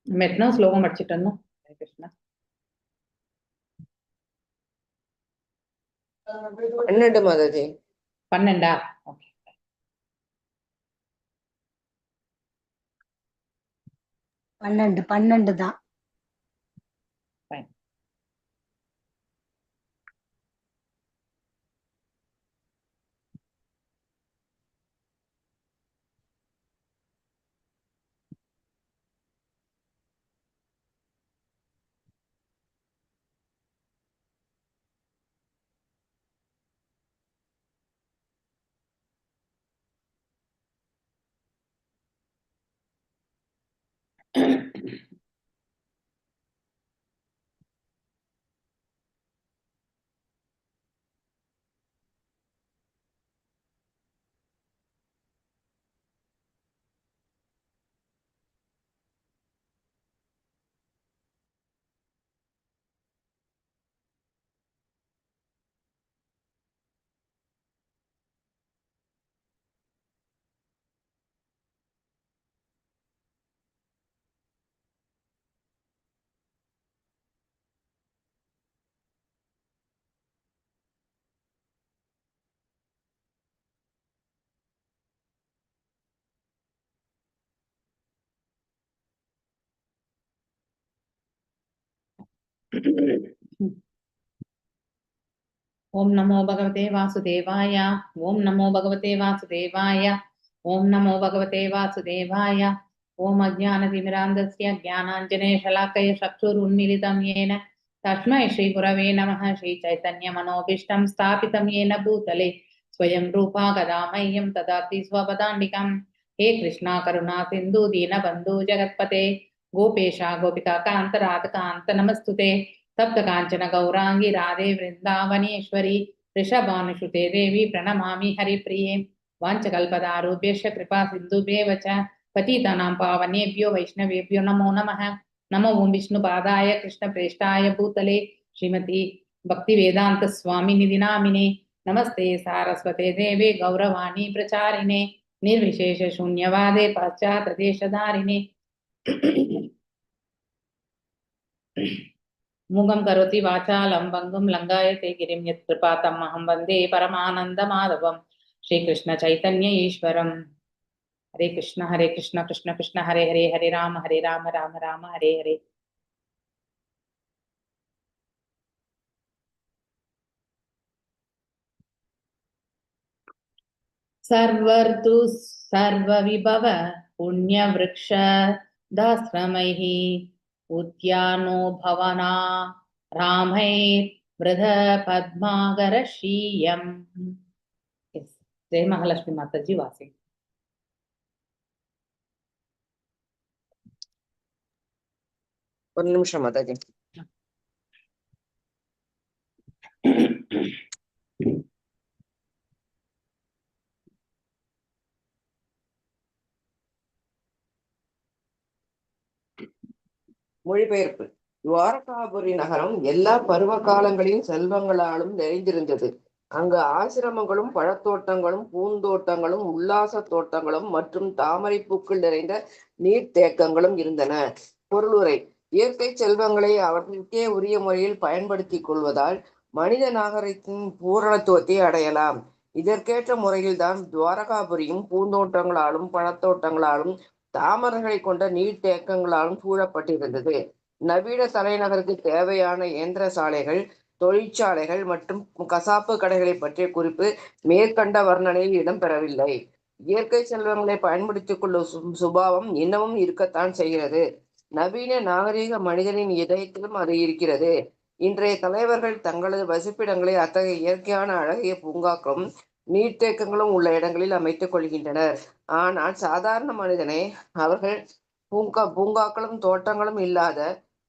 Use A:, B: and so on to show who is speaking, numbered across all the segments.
A: நம்ம எத்தனை ஸ்லோகம் படிச்சுட்டு இருந்தோம்? கிருஷ்ணா
B: 12 மாதாஜி.
A: 12ஆ? ஓகே,
C: 12 தான்.
A: ஃபைன். ஓம் நமோ பகவதே வாசுதேவாய. ஓம் நமோ பகவதே வாசுதேவாய. ஓம் நமோ பகவதே வாசுதேவாய. ஓம் அஜ்ஞானதிமிராந்தஸ்ய ஞானாஞ்சனேஷலாக்கய சக்ஷுருன்மிலிதம் येन तस्मै श्रीगुरवे नमः. श्रीचैतन्यमनोभीष्टं स्थापितं येन भूतले स्वयं रूपा कदा मह्यं ददाति स्वपदान्तिकं. हे कृष्णा करुणा सिन्धु दीनबन्धु जगत्पते गोपेशा गोपिका कान्त राधकान्त नमस्तुते. सप्त कांचन गौरांगी राधे वृंदावनेश्वरी ऋषभानुसुते देवी प्रणमामि हरिप्रिये. वाञ्छकल्पतारुभ्यश्च कृपा सिन्धुभ्येव च पतितानां पावनेभ्यो वैष्णवेभ्यो नमो नमः. नमो ओं विष्णुपादाय कृष्णप्रेष्ठाय भूतले श्रीमती भक्तिवेदान्त स्वामिनिधि नामिने. नमस्ते सारस्वते देवे गौरवाणी प्रचारिणे निर्विशेष शून्यवादे पाश्चात्यदेशधारिणे. मूगं करोति वाचालं भङ्गुं लङ्घयते गिरिं यत्कृपातमहं वन्दे परमानन्दमाधवं श्रीकृष्ण चैतन्य ईश्वरम्. हरे कृष्ण कृष्ण कृष्ण हरे हरे, हरे राम राम राम हरे हरे. सर्वर्तु सर्वविभव पुण्यवृक्ष दाश्रमैः उद्यानो भवना रामैर्वृध पद्मागरशीयम्. जय महालक्ष्मी माता जी वासी.
B: ஒரு நிமிஷம் மாதாஜி. மொழிபெயர்ப்பு. துவாரகாபுரி நகரம் எல்லா பருவ காலங்களின் செல்வங்களாலும் நிறைந்திருந்தது. அங்கு ஆசிரமங்களும் பழத்தோட்டங்களும் பூந்தோட்டங்களும் உல்லாச தோட்டங்களும் மற்றும் தாமரை பூக்கள் நிறைந்த நீர்த்தேக்கங்களும் இருந்தன. பொருளுரை. இயற்கை செல்வங்களை அவற்றிற்கே உரிய முறையில் பயன்படுத்தி கொள்வதால் மனித நாகரிகத்தின் பூரணத்துவத்தை அடையலாம். இதற்கேற்ற முறையில்தான் துவாரகாபுரியும் பூந்தோட்டங்களாலும் பழத்தோட்டங்களாலும் தாமரைகளை கொண்ட நீர்த்தேக்கங்களாலும் சூழப்பட்டிருந்தது. நவீன தலைநகருக்கு தேவையான இயந்திர சாலைகள், தொழிற்சாலைகள் மற்றும் கசாப்பு கடைகளை பற்றிய குறிப்பு மேற்கண்ட வர்ணனையில் இடம்பெறவில்லை. இயற்கை செல்வங்களை பயன்படுத்திக் கொள்ளும் சுபாவம் இன்னமும் இருக்கத்தான் செய்கிறது. நவீன நாகரீக மனிதனின் இதயத்திலும் அது இருக்கிறது. இன்றைய தலைவர்கள் தங்களது வசிப்பிடங்களை அத்தகைய இயற்கையான அழகிய பூங்காக்களும் நீர்த்தேக்கங்களும் உள்ள இடங்களில் அமைத்துக் கொள்கின்றனர். ஆனால் சாதாரண மனிதனை அவர்கள் பூங்காக்களும் தோட்டங்களும் இல்லாத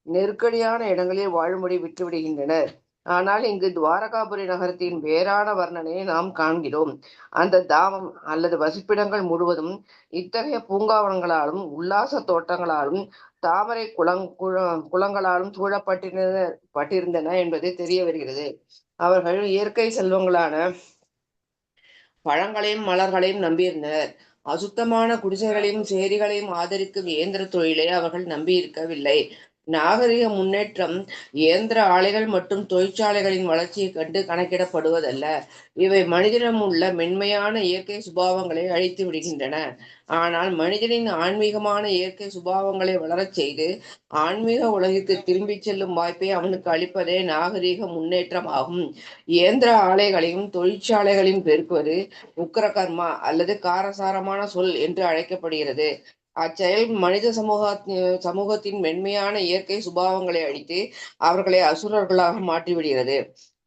B: நெருக்கடியான இடங்களில் வாழும்படி விட்டுவிடுகின்றனர். ஆனால் இங்கு துவாரகாபுரி நகரத்தின் வேறான வர்ணனையை நாம் காண்கிறோம். அந்த தாமம் அல்லது வசிப்பிடங்கள் முழுவதும் இத்தகைய பூங்காவனங்களாலும் உல்லாச தோட்டங்களாலும் தாமரை குளங்களாலும் சூழப்பட்டிருந்தன என்பது தெரிய வருகிறது. அவர்கள் இயற்கை செல்வங்களான பழங்களையும் மலர்களையும் நம்பியிருந்தனர். அசுத்தமான குடிசைகளையும் சேரிகளையும் ஆதரிக்கும் இயந்திர தொழிலை அவர்கள் நம்பியிருக்கவில்லை. நாகரிக முன்னேற்றம் இயந்திர ஆலைகள் மற்றும் தொழிற்சாலைகளின் வளர்ச்சியை கண்டு கணக்கிடப்படுவதல்ல. இவை மனிதனிடம் உள்ள மென்மையான இயற்கை சுபாவங்களை அழித்து விடுகின்றன. ஆனால் மனிதனின் ஆன்மீகமான இயற்கை சுபாவங்களை வளரச் செய்து ஆன்மீக உலகிற்கு திரும்பிச் செல்லும் வாய்ப்பை அவனுக்கு அளிப்பதே நாகரிக முன்னேற்றம் ஆகும். இயந்திர ஆலைகளையும் தொழிற்சாலைகளையும் பெருக்குவது உக்கிரகர்மா அல்லது காரசாரமான சொல் என்று அழைக்கப்படுகிறது. அச்செயல் மனித சமூகத்தின் மென்மையான இயற்கை சுபாவங்களை அழித்து அவர்களை அசுரர்களாக மாற்றிவிடுகிறது.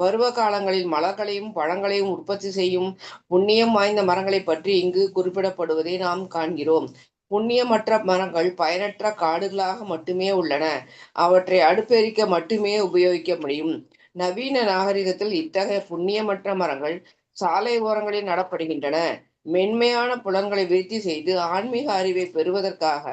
B: பருவ காலங்களில் மலர்களையும் பழங்களையும் உற்பத்தி செய்யும் புண்ணியம் வாய்ந்த மரங்களை பற்றி இங்கு குறிப்பிடப்படுவதை நாம் காண்கிறோம். புண்ணியமற்ற மரங்கள் பயனற்ற காடுகளாக மட்டுமே உள்ளன. அவற்றை அடுப்பெரிக்க மட்டுமே உபயோகிக்க முடியும். நவீன நாகரிகத்தில் இத்தகைய புண்ணியமற்ற மரங்கள் சாலை ஓரங்களில் நடப்படுகின்றன. மென்மையான புலன்களை விருத்தி செய்து ஆன்மீக அறிவை பெறுவதற்காக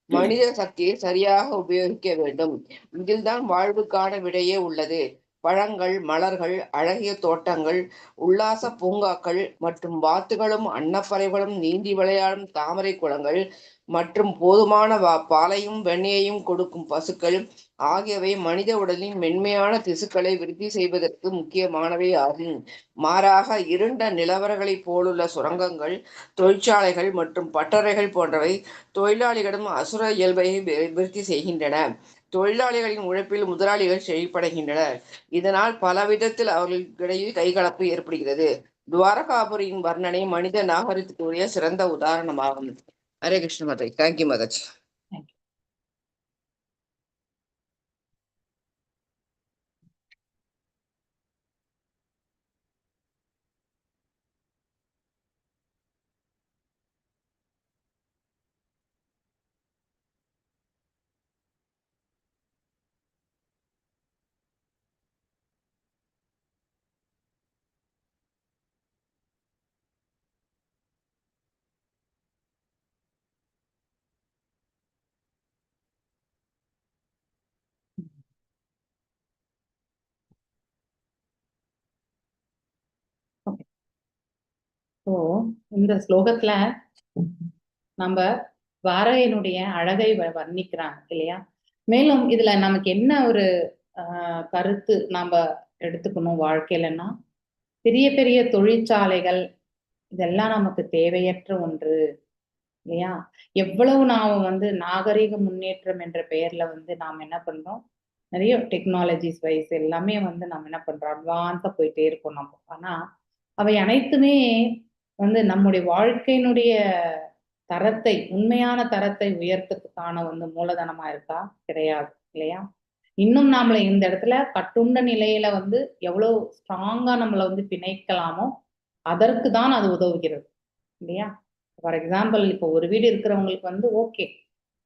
B: மனித சக்தியை சரியாக உபயோகிக்க வேண்டும். இதில்தான் வாழ்வுக்கான விடையே உள்ளது. பழங்கள், மலர்கள், அழகிய தோட்டங்கள், உல்லாச பூங்காக்கள் மற்றும் வாத்துகளும் அன்னப்பறைகளும் நீந்தி விளையாடும் தாமரை குளங்கள் மற்றும் போதுமான பாலையும் வெண்ணெயையும் கொடுக்கும் பசுக்கள் ஆகியவை மனித உடலின் மென்மையான திசுக்களை விருத்தி செய்வதற்கு முக்கியமானவை ஆகும். மாறாக இருண்ட நிலவரங்களைப் போலுள்ள சுரங்கங்கள், தொழிற்சாலைகள் மற்றும் பட்டறைகள் போன்றவை தொழிலாளிகளிடம் அசுர இயல்பை விருத்தி செய்கின்றன. தொழிலாளிகளின் உழைப்பில் முதலாளிகள் செழிப்படைகின்றனர். இதனால் பல விதத்தில் அவர்களுக்கிடையே கைகலப்பு ஏற்படுகிறது. துவாரகாபுரியின் வர்ணனை மனித நாகரிகத்துக்குரிய சிறந்த உதாரணமாகும். ஹரே கிருஷ்ண மாதாஜி. தேங்க்யூ மாதாஜி.
A: ஸோ இந்த ஸ்லோகத்துல நம்ம வாராயனுடைய அழகை வர்ணிக்கிறாங்க இல்லையா? மேலும் இதுல நமக்கு என்ன ஒரு கருத்து நாம எடுத்துக்கணும் வாழ்க்கையிலன்னா, பெரிய பெரிய தொழிற்சாலைகள் இதெல்லாம் நமக்கு தேவையற்ற ஒன்று இல்லையா? எவ்வளவு நாம வந்து நாகரிக முன்னேற்றம் என்ற பெயர்ல வந்து நாம் என்ன பண்றோம், நிறைய டெக்னாலஜிஸ் வைஸ் எல்லாமே வந்து நம்ம என்ன பண்றோம், அட்வான்ஸா போயிட்டே இருக்கோம் நம்ம. ஆனா அவை அனைத்துமே வந்து நம்முடைய வாழ்க்கையினுடைய தரத்தை, உண்மையான தரத்தை உயர்த்ததுக்கான வந்து மூலதனமா இருக்கா? கிடையாது இல்லையா? இன்னும் நாமளை இந்த இடத்துல கட்டுண்ட நிலையில வந்து எவ்வளவு ஸ்ட்ராங்கா நம்மளை வந்து பிணைக்கலாமோ அதற்கு தான் அது உதவுகிறது இல்லையா? ஃபார் எக்ஸாம்பிள், இப்போ ஒரு வீடு இருக்கிறவங்களுக்கு வந்து ஓகே,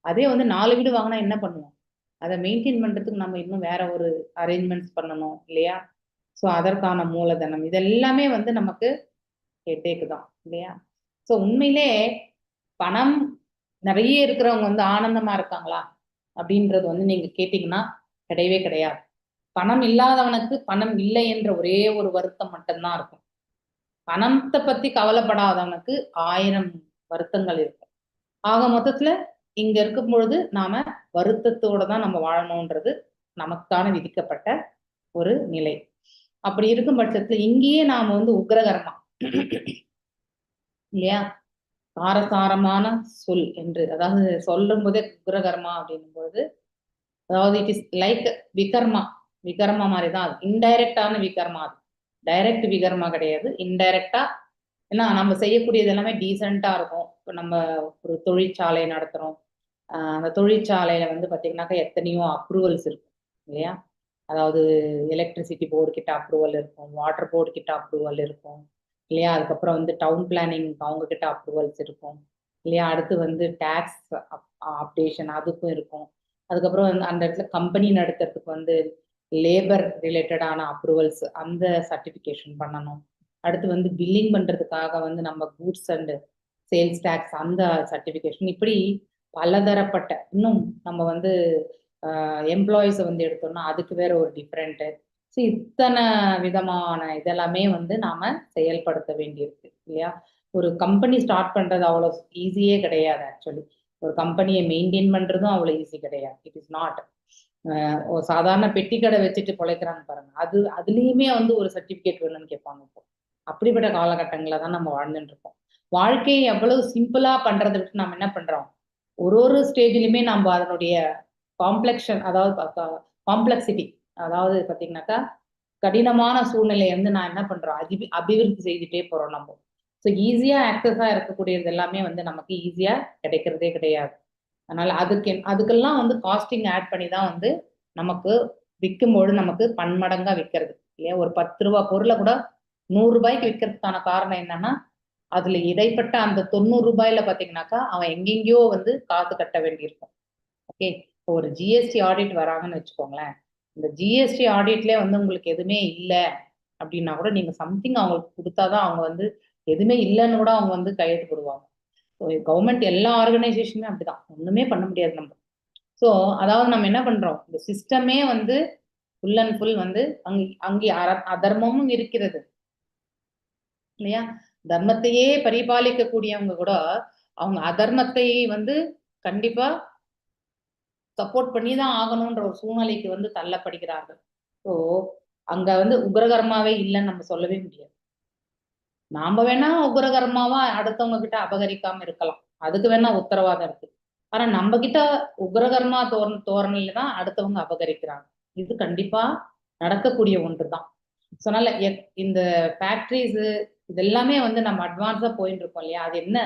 A: அதே வந்து 4 வீடு வாங்கினா என்ன பண்ணுவோம்? அதை மெயின்டைன் பண்றதுக்கு நம்ம இன்னும் வேற ஒரு அரேஞ்ச்மெண்ட்ஸ் பண்ணணும் இல்லையா? ஸோ அதற்கான மூலதனம் இதெல்லாமே வந்து நமக்கு ஹெட்டேக்கு தான் இல்லையா? ஸோ உண்மையிலே பணம் நிறைய இருக்கிறவங்க வந்து ஆனந்தமா இருக்காங்களா அப்படின்றது வந்து நீங்க கேட்டீங்கன்னா கிடையவே கிடையாது. பணம் இல்லாதவனுக்கு பணம் இல்லை என்ற ஒரே ஒரு வருத்தம் மட்டும்தான் இருக்கும். பணத்தை பத்தி கவலைப்படாதவனுக்கு 1000 வருத்தங்கள் இருக்கும். ஆக மொத்தத்துல இங்க இருக்கும் பொழுது நாம வருத்தத்தோட தான் நம்ம வாழணும்ன்றது நமக்கான விதிக்கப்பட்ட ஒரு நிலை. அப்படி இருக்கும் பட்சத்துல இங்கேயே நாம வந்து உக்ரகர்மா இல்லையா, காரசாரமான சொல் என்று, அதாவது சொல்லும் போதே உக்ரகர்மா அப்படின்னும் பொழுது, அதாவது இட் இஸ் லைக் விகர்மா. விகர்மா மாதிரிதான் அது, இன்டைரக்டான விகர்மா. அது டைரக்ட் விகர்மா கிடையாது, இன்டைரக்டா. ஏன்னா நம்ம செய்யக்கூடியது எல்லாமே டீசெண்டா இருக்கும். இப்போ நம்ம ஒரு தொழிற்சாலை நடத்துறோம், அந்த தொழிற்சாலையில வந்து பாத்தீங்கன்னாக்கா எத்தனையோ அப்ரூவல்ஸ் இருக்கும் இல்லையா? அதாவது எலக்ட்ரிசிட்டி போர்டு கிட்ட அப்ரூவல் இருக்கும், வாட்டர் போர்டு கிட்ட அப்ரூவல் இருக்கும் இல்லையா? அதுக்கப்புறம் வந்து டவுன் பிளானிங் அவங்க கிட்ட அப்ரூவல்ஸ் இருக்கும் இல்லையா? அடுத்து வந்து டேக்ஸ் அப்டேஷன் அதுக்கும் இருக்கும். அதுக்கப்புறம் வந்து அந்த இடத்துல கம்பெனி நடத்துறதுக்கு வந்து லேபர் ரிலேட்டடான அப்ரூவல்ஸ், அந்த சர்டிஃபிகேஷன் பண்ணணும். அடுத்து வந்து பில்லிங் பண்றதுக்காக வந்து நம்ம கூட்ஸ் அண்ட் சேல்ஸ் டேக்ஸ் அந்த சர்டிஃபிகேஷன், இப்படி பலதரப்பட்ட, இன்னும் நம்ம வந்து எம்ப்ளாயிஸை வந்து எடுத்தோம்னா அதுக்கு வேற ஒரு டிஃப்ரெண்ட்டு, ஸோ இத்தனை விதமான இதெல்லாமே வந்து நாம செயல்படுத்த வேண்டியிருக்கு இல்லையா. ஒரு கம்பெனி ஸ்டார்ட் பண்றது அவ்வளோ ஈஸியே கிடையாது ஆக்சுவலி. ஒரு கம்பெனியை மெயின்டைன் பண்றதும் அவ்வளோ ஈஸி கிடையாது. It is not. ஒரு சாதாரண பெட்டி கடை வச்சுட்டு பிழைக்கிறாங்க பாருங்க, அதுலயுமே வந்து ஒரு சர்டிபிகேட் வேணும்னு கேட்பாங்க இப்போ. அப்படிப்பட்ட காலகட்டங்களை தான் நம்ம வாழ்ந்துட்டு இருக்கோம். வாழ்க்கையை எவ்வளவு சிம்பிளா பண்றதை விட்டு நம்ம என்ன பண்றோம், ஒரு ஸ்டேஜ்லயுமே நம்ம அதனுடைய காம்ப்ளெக்ஷன், அதாவது காம்ப்ளெக்சிட்டி, அதாவது பாத்தீங்கன்னாக்கா கடினமான சூழ்நிலையை வந்து நான் என்ன பண்றோம், அபிவிருத்தி செய்துட்டே போறோம் நம்ம. ஸோ ஈஸியா ஆக்சஸா இருக்கக்கூடியது எல்லாமே வந்து நமக்கு ஈஸியா கிடைக்கிறதே கிடையாது. அதனால அதுக்கெல்லாம் வந்து காஸ்டிங் ஆட் பண்ணி தான் வந்து நமக்கு விற்கும்போது நமக்கு பன்மடங்கா விற்கிறது இல்லையா. ஒரு 10 ரூபா பொருளை கூட 100 ரூபாய்க்கு விற்கிறதுக்கான காரணம் என்னன்னா, அதுல இடைப்பட்ட அந்த 90 ரூபாயில பாத்தீங்கன்னாக்கா அவன் எங்கெங்கயோ வந்து காசு கட்ட வேண்டியிருக்கும். ஓகே, இப்போ ஒரு ஜிஎஸ்டி ஆடிட் வராங்கன்னு வச்சுக்கோங்களேன். இந்த ஜிஎஸ்டி ஆடிட்லேயே வந்து உங்களுக்கு எதுவுமே இல்லை அப்படின்னா கூட நீங்க சம்திங் அவங்களுக்கு கொடுத்தாதான் அவங்க வந்து எதுவுமே இல்லைன்னு கூட அவங்க வந்து கையெழுத்து போடுவாங்க. கவர்மெண்ட் எல்லா ஆர்கனைசேஷனுமே அப்படிதான், ஒண்ணுமே பண்ண முடியாது நம்ம. ஸோ அதாவது நம்ம என்ன பண்றோம், இந்த சிஸ்டமே வந்து ஃபுல் அண்ட் ஃபுல் வந்து அங்கே அதர்மமும் இருக்கிறது இல்லையா. தர்மத்தையே பரிபாலிக்கக்கூடியவங்க கூட அவங்க அதர்மத்தை வந்து கண்டிப்பா சப்போர்ட் பண்ணி தான் ஆகணும்ன்ற ஒரு சூழ்நிலைக்கு வந்து தள்ளப்படுகிறார்கள். ஸோ அங்க வந்து உக்ரகர்மாவே இல்லைன்னு நம்ம சொல்லவே முடியாது. நாம வேணா உக்ரகர்மாவா அடுத்தவங்க கிட்ட அபகரிக்காம இருக்கலாம், அதுக்கு வேணா உத்தரவாதம் இருக்கு. ஆனா நம்ம கிட்ட உக்ரகர்மா தோரணையில தான் அடுத்தவங்க அபகரிக்கிறாங்க. இது கண்டிப்பா நடக்கக்கூடிய ஒன்றுதான். அதனால இந்த ஃபேக்டரிஸ் இது எல்லாமே வந்து நம்ம அட்வான்ஸா போயிட்டு இருக்கோம் இல்லையா. அது என்ன,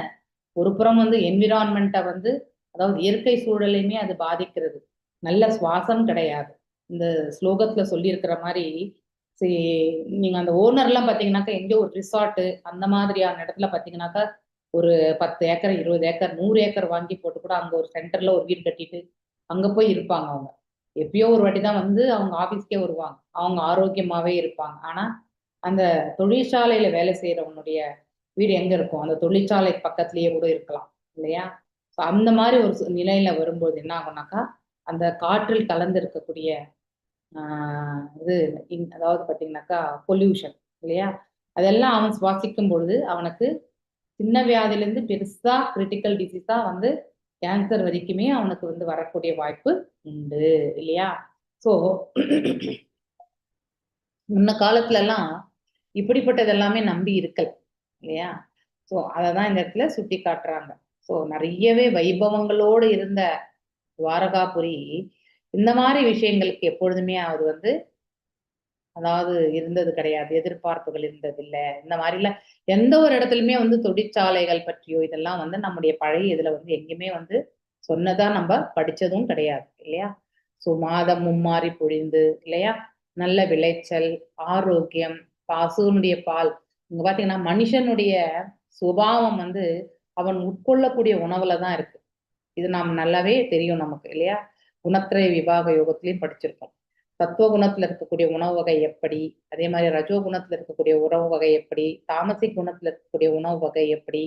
A: ஒரு புறம் வந்து என்விரான்மெண்ட்டை வந்து, அதாவது இயற்கை சூழலையுமே அது பாதிக்கிறது. நல்ல சுவாசம் கிடையாது. இந்த ஸ்லோகத்துல சொல்லியிருக்கிற மாதிரி சரி, நீங்க அந்த ஓனர்லாம் பாத்தீங்கன்னாக்கா எங்கேயோ ஒரு ரிசார்ட் அந்த மாதிரியான இடத்துல பாத்தீங்கன்னாக்கா ஒரு 10 ஏக்கர் 20 ஏக்கர் 100 ஏக்கர் வாங்கி போட்டு கூட அங்க ஒரு சென்டர்ல ஒரு வீடு கட்டிட்டு அங்க போய் இருப்பாங்க. அவங்க எப்பயோ ஒரு வாட்டி தான் வந்து அவங்க ஆபீஸ்க்கே வருவாங்க. அவங்க ஆரோக்கியமாவே இருப்பாங்க. ஆனா அந்த தொழிற்சாலையில வேலை செய்யறவனுடைய வீடு எங்க இருக்கும், அந்த தொழிற்சாலை பக்கத்திலேயே கூட இருக்கலாம் இல்லையா. அந்த மாதிரி ஒரு நிலையில வரும்போது என்ன ஆகும்னாக்கா, அந்த காற்றில் கலந்து இருக்கக்கூடிய இது அதாவது பாத்தீங்கன்னாக்கா பொல்யூஷன் இல்லையா, அதெல்லாம் அவன் சுவாசிக்கும் பொழுது அவனுக்கு சின்ன வியாதியிலேருந்து பெருசா கிரிட்டிக்கல் டிசீஸா வந்து கேன்சர் வரைக்குமே அவனுக்கு வந்து வரக்கூடிய வாய்ப்பு உண்டு இல்லையா. ஸோ முன்ன காலத்துல எல்லாம் இப்படிப்பட்டது எல்லாமே நம்பி இருக்கல இல்லையா. ஸோ அதை தான் இந்த இடத்துல சுட்டி காட்டுறாங்க. ஸோ நிறையவே வைபவங்களோடு இருந்த துவாரகாபுரி இந்த மாதிரி விஷயங்களுக்கு எப்பொழுதுமே அது வந்து அதாவது இருந்தது கிடையாது, எதிர்பார்ப்புகள் இருந்ததில்லை. இந்த மாதிரிலாம் எந்த ஒரு இடத்துலயுமே வந்து தொழிற்சாலைகள் பற்றியோ இதெல்லாம் வந்து நம்முடைய பழைய இதுல வந்து எங்கேயுமே வந்து சொன்னதா நம்ம படிச்சதும் கிடையாது இல்லையா. ஸோ மாதம் மும்மாறி பொழிந்து இல்லையா, நல்ல விளைச்சல், ஆரோக்கியம், பசுனுடைய பால். இங்க பாத்தீங்கன்னா மனுஷனுடைய சுபாவம் வந்து அவன் உட்கொள்ளக்கூடிய உணவுல தான் இருக்கு. இது நாம் நல்லாவே தெரியும் நமக்கு இல்லையா. குணத்திரை விபாக யோகத்திலையும் படிச்சிருக்கோம். சத்துவ குணத்துல இருக்கக்கூடிய உணவு வகை எப்படி, அதே மாதிரி ரஜோ குணத்துல இருக்கக்கூடிய உணவு வகை எப்படி, தாமசிக் குணத்துல இருக்கக்கூடிய உணவு வகை எப்படி,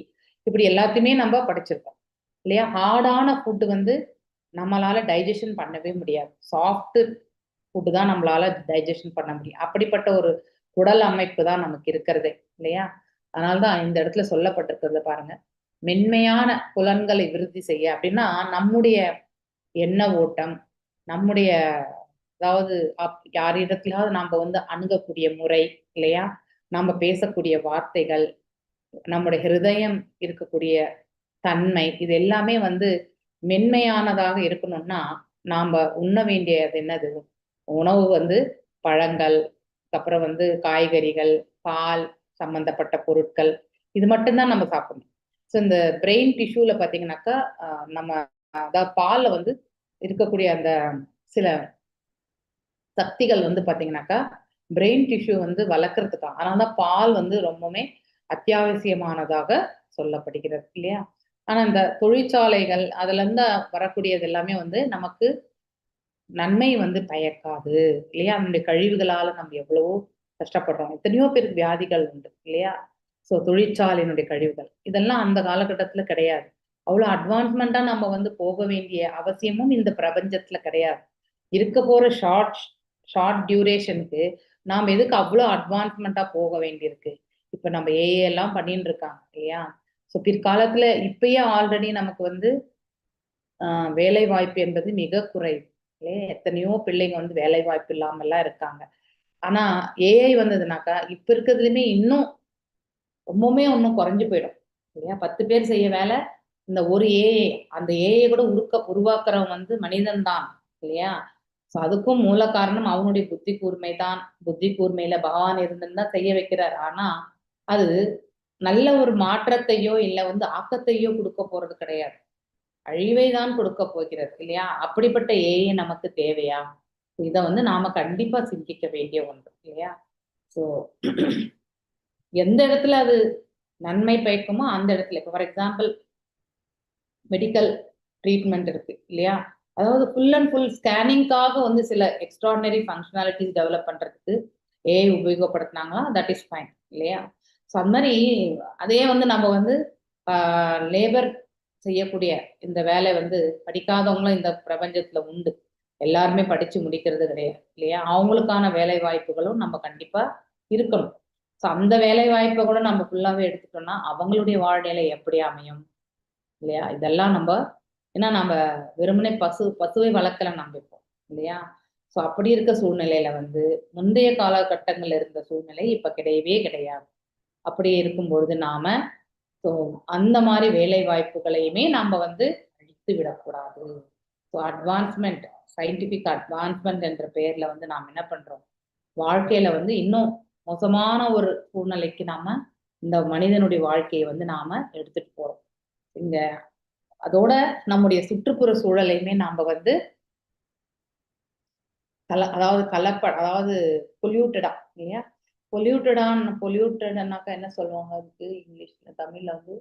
A: இப்படி எல்லாத்தையுமே நம்ம படிச்சிருக்கோம் இல்லையா. ஹார்டான ஃபுட்டு வந்து நம்மளால டைஜஷன் பண்ணவே முடியாது. சாஃப்ட் ஃபுட்டு தான் நம்மளால டைஜஷன் பண்ண முடியும். அப்படிப்பட்ட ஒரு உடல் அமைப்பு தான் நமக்கு இருக்கிறதே இல்லையா. அதனால்தான் இந்த இடத்துல சொல்லப்பட்டிருக்கிறது பாருங்க, மென்மையான புலன்களை விருத்தி செய்ய அப்படின்னா நம்முடைய எண்ண ஓட்டம், நம்முடைய அதாவது யாரிடத்திலாவது நாம வந்து அணுகக்கூடிய முறை இல்லையா, நாம பேசக்கூடிய வார்த்தைகள், நம்முடைய ஹிருதயம் இருக்கக்கூடிய தன்மை, இது எல்லாமே வந்து மென்மையானதாக இருக்கணும்னா நாம உண்ண வேண்டியது என்னது, உணவு வந்து பழங்கள், அப்புறம் வந்து காய்கறிகள், பால் சம்பந்தப்பட்ட பொருட்கள், இது மட்டும்தான் நம்ம சாப்பிடணும். ஸோ இந்த பிரெயின் டிஷ்யூல பாத்தீங்கன்னாக்கா நம்ம அதாவது பால்ல வந்து இருக்கக்கூடிய அந்த சில சக்திகள் வந்து பாத்தீங்கன்னாக்கா பிரெயின் டிஷ்யூ வந்து வளர்க்கறதுக்காக, அதனாலதான் பால் வந்து ரொம்பவுமே அத்தியாவசியமானதாக சொல்லப்படுகிறது இல்லையா. ஆனா இந்த தொழிற்சாலைகள் அதுல இருந்து வரக்கூடியது எல்லாமே வந்து நமக்கு நன்மை வந்து பயக்காது இல்லையா. நம்முடைய கழிவுகளால நம்ம எவ்வளவோ கஷ்டப்படுறோம், எத்தனையோ பேருக்கு வியாதிகள் உண்டு இல்லையா. ஸோ தொழிற்சாலையினுடைய கழிவுகள் இதெல்லாம் அந்த காலகட்டத்துல கிடையாது. அவ்வளவு அட்வான்ஸ்மெண்டா நம்ம வந்து போக வேண்டிய அவசியமும் இந்த பிரபஞ்சத்துல கிடையாது. இருக்க போற ஷார்ட் டியூரேஷனுக்கு நாம் எதுக்கு அவ்வளோ அட்வான்ஸ்மெண்ட்டா போக வேண்டியிருக்கு? இப்ப நம்ம ஏஐ எல்லாம் பண்ணிட்டு இருக்காங்க இல்லையா? ஸோ பிற்காலத்துல இப்பயே ஆல்ரெடி நமக்கு வந்து வேலை வாய்ப்பு என்பது மிக குறைவு இல்லையா? எத்தனையோ பிள்ளைங்க வந்து வேலை வாய்ப்பு இல்லாம எல்லாம் இருக்காங்க. ஆனா ஏஐ வந்ததுனாக்கா இப்ப இருக்கிறதுலயுமே இன்னும் ரொம்பவுமே இன்னும் குறைஞ்சு போயிடும் இல்லையா? 10 பேர் செய்ய வேலை இந்த ஒரு ஏஐ, அந்த ஏஐ கூட உருவாக்குறவன் வந்து மனிதன் தான் இல்லையா? ஸோ அதுக்கும் மூல காரணம் அவனுடைய புத்தி கூர்மை தான். புத்தி கூர்மையில பகவான் இருந்துன்னு தான் செய்ய வைக்கிறார். ஆனா அது நல்ல ஒரு மாற்றத்தையோ இல்ல வந்து ஆக்கத்தையோ கொடுக்க போறது கிடையாது. அழிவை தான் கொடுக்க போகிறது இல்லையா? அப்படிப்பட்ட ஏஐ நமக்கு தேவையா? இத வந்து நாம கண்டிப்பா சிந்திக்க வேண்டிய ஒன்று இல்லையா? ஸோ எந்த இடத்துல அது நன்மை பயக்குமோ அந்த இடத்துல, இப்போ ஃபார் எக்ஸாம்பிள் மெடிக்கல் ட்ரீட்மெண்ட் இருக்கு இல்லையா? அதாவது ஃபுல் அண்ட் ஃபுல் ஸ்கேனிங்காக வந்து சில எக்ஸ்ட்ராடினரி ஃபங்க்ஷனாலிட்டிஸ் டெவலப் பண்றதுக்கு ஏஐ உபயோகப்படுத்தினாங்களா தட் இஸ் ஃபைன் இல்லையா? ஸோ அந்த மாதிரி அதே வந்து நம்ம வந்து லேபர் செய்யக்கூடிய இந்த வேலை வந்து படிக்காதவங்களும் இந்த பிரபஞ்சத்துல உண்டு. எல்லாருமே படிச்சு முடிக்கிறது கிடையாது இல்லையா? அவங்களுக்கான வேலை வாய்ப்புகளும் நம்ம கண்டிப்பா இருக்கணும். ஸோ அந்த வேலை வாய்ப்பை கூட நம்ம ஃபுல்லாவே எடுத்துட்டோம்னா அவங்களுடைய வாழ்நிலை எப்படி அமையும் இல்லையா? இதெல்லாம் நம்ம ஏன்னா நம்ம வெறுமனே பசுவை வளர்க்கல நம்ம இப்போ இல்லையா? ஸோ அப்படி இருக்க சூழ்நிலையில வந்து முந்தைய காலகட்டங்கள்ல இருந்த சூழ்நிலை இப்ப கிடையவே கிடையாது. அப்படி இருக்கும் பொழுது நாம ஸோ அந்த மாதிரி வேலை வாய்ப்புகளையுமே நம்ம வந்து அழித்து விடக்கூடாது. ஸோ அட்வான்ஸ்மெண்ட், சயின்டிபிக் அட்வான்ஸ்மெண்ட் என்ற பெயர்ல வந்து நாம் என்ன பண்றோம்? வாழ்க்கையில வந்து இன்னும் மோசமான ஒரு சூழ்நிலைக்கு நாம இந்த மனிதனுடைய வாழ்க்கையை வந்து நாம எடுத்துட்டு போறோம். இங்க அதோட நம்முடைய சுற்றுப்புற சூழலையுமே நாம வந்து அதாவது பொல்யூட்டடா இல்லையா? பொல்யூட்டடான்னாக்கா என்ன சொல்லுவாங்க அதுக்கு இங்கிலீஷ்ல? தமிழ்ல வந்து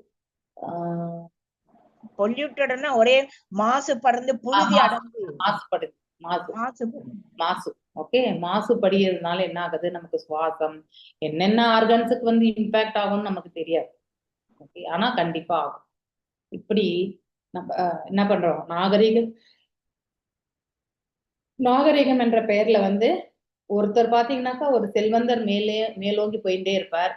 C: பொல்யூட்டட்னா ஒரே மாசு பறந்து புழுதி அடைந்து
A: மாசுபடுது.
C: மாசு
A: மாசு ஓகே. மாசுபடியறதுனால என்ன ஆகுது? நமக்கு சுவாசம் என்னென்ன ஆர்கன்ஸுக்கு வந்து இம்பாக்ட் ஆகும்னு நமக்கு தெரியாது. ஓகே. ஆனா கண்டிப்பா ஆகும். இப்படி நம்ம என்ன பண்றோம்? நாகரிகம் என்ற பெயர்ல வந்து ஒருத்தர் பாத்தீங்கன்னாக்கா ஒரு செல்வந்தர் மேலோங்கி போயிட்டே இருப்பார்.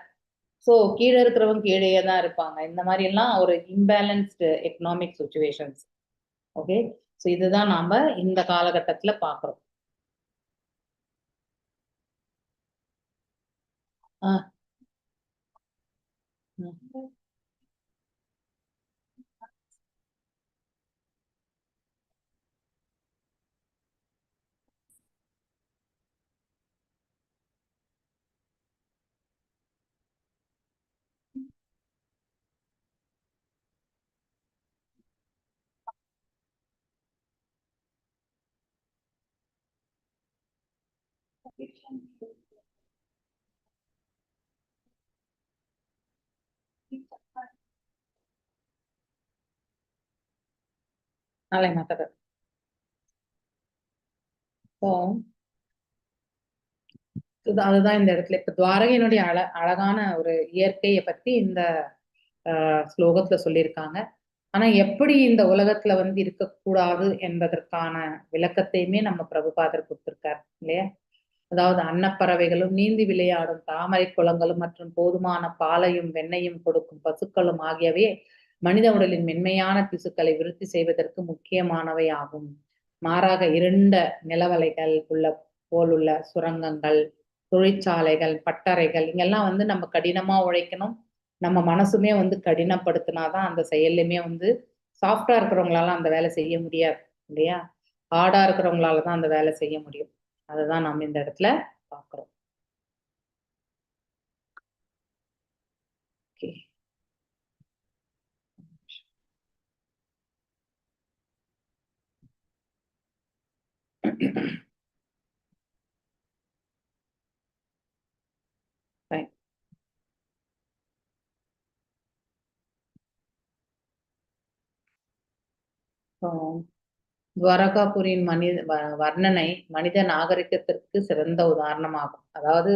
A: ஸோ கீழே இருக்கிறவங்க கீழேயே தான் இருப்பாங்க. இந்த மாதிரி எல்லாம் ஒரு imbalanced economic situations. Okay. So இதுதான் நாம இந்த காலகட்டத்துல பாக்குறோம். நாளை மாத்தாடு. அதுதான் இந்த இடத்துல இப்ப துவாரகையினுடைய அழகான ஒரு இயற்கையை பத்தி இந்த ஸ்லோகத்துல சொல்லியிருக்காங்க. ஆனா எப்படி இந்த உலகத்துல வந்து இருக்கக்கூடாது என்பதற்கான விளக்கத்தையுமே நம்ம பிரபுபாதர் கொடுத்திருக்காரு இல்லையா? அதாவது அன்னப்பறவைகளும் நீந்தி விளையாடும் தாமரை குளங்களும் மற்றும் போதுமான பாலையும் வெண்ணையும் கொடுக்கும் பசுக்களும் ஆகியவை மனித உடலின் மென்மையான திசுக்களை விருத்தி செய்வதற்கு முக்கியமானவை ஆகும். மாறாக இருண்ட நிலவலைகள் போலுள்ள சுரங்கங்கள், தொழிற்சாலைகள், பட்டறைகள் இங்கெல்லாம் வந்து நம்ம கடினமா உழைக்கணும். நம்ம மனசுமே வந்து கடினப்படுத்தினாதான் அந்த செயல்லையுமே வந்து சாஃப்டா இருக்கிறவங்களால அந்த வேலை செய்ய முடியாது இல்லையா? ஹார்டா இருக்கிறவங்களால தான் அந்த வேலை செய்ய முடியும். அதுதான் நம்ம இந்த இடத்துல பாக்குறோம். ஓகே. துவாரகாபுரியின் வர்ணனை மனித நாகரிகத்திற்கு சிறந்த உதாரணமாகும். அதாவது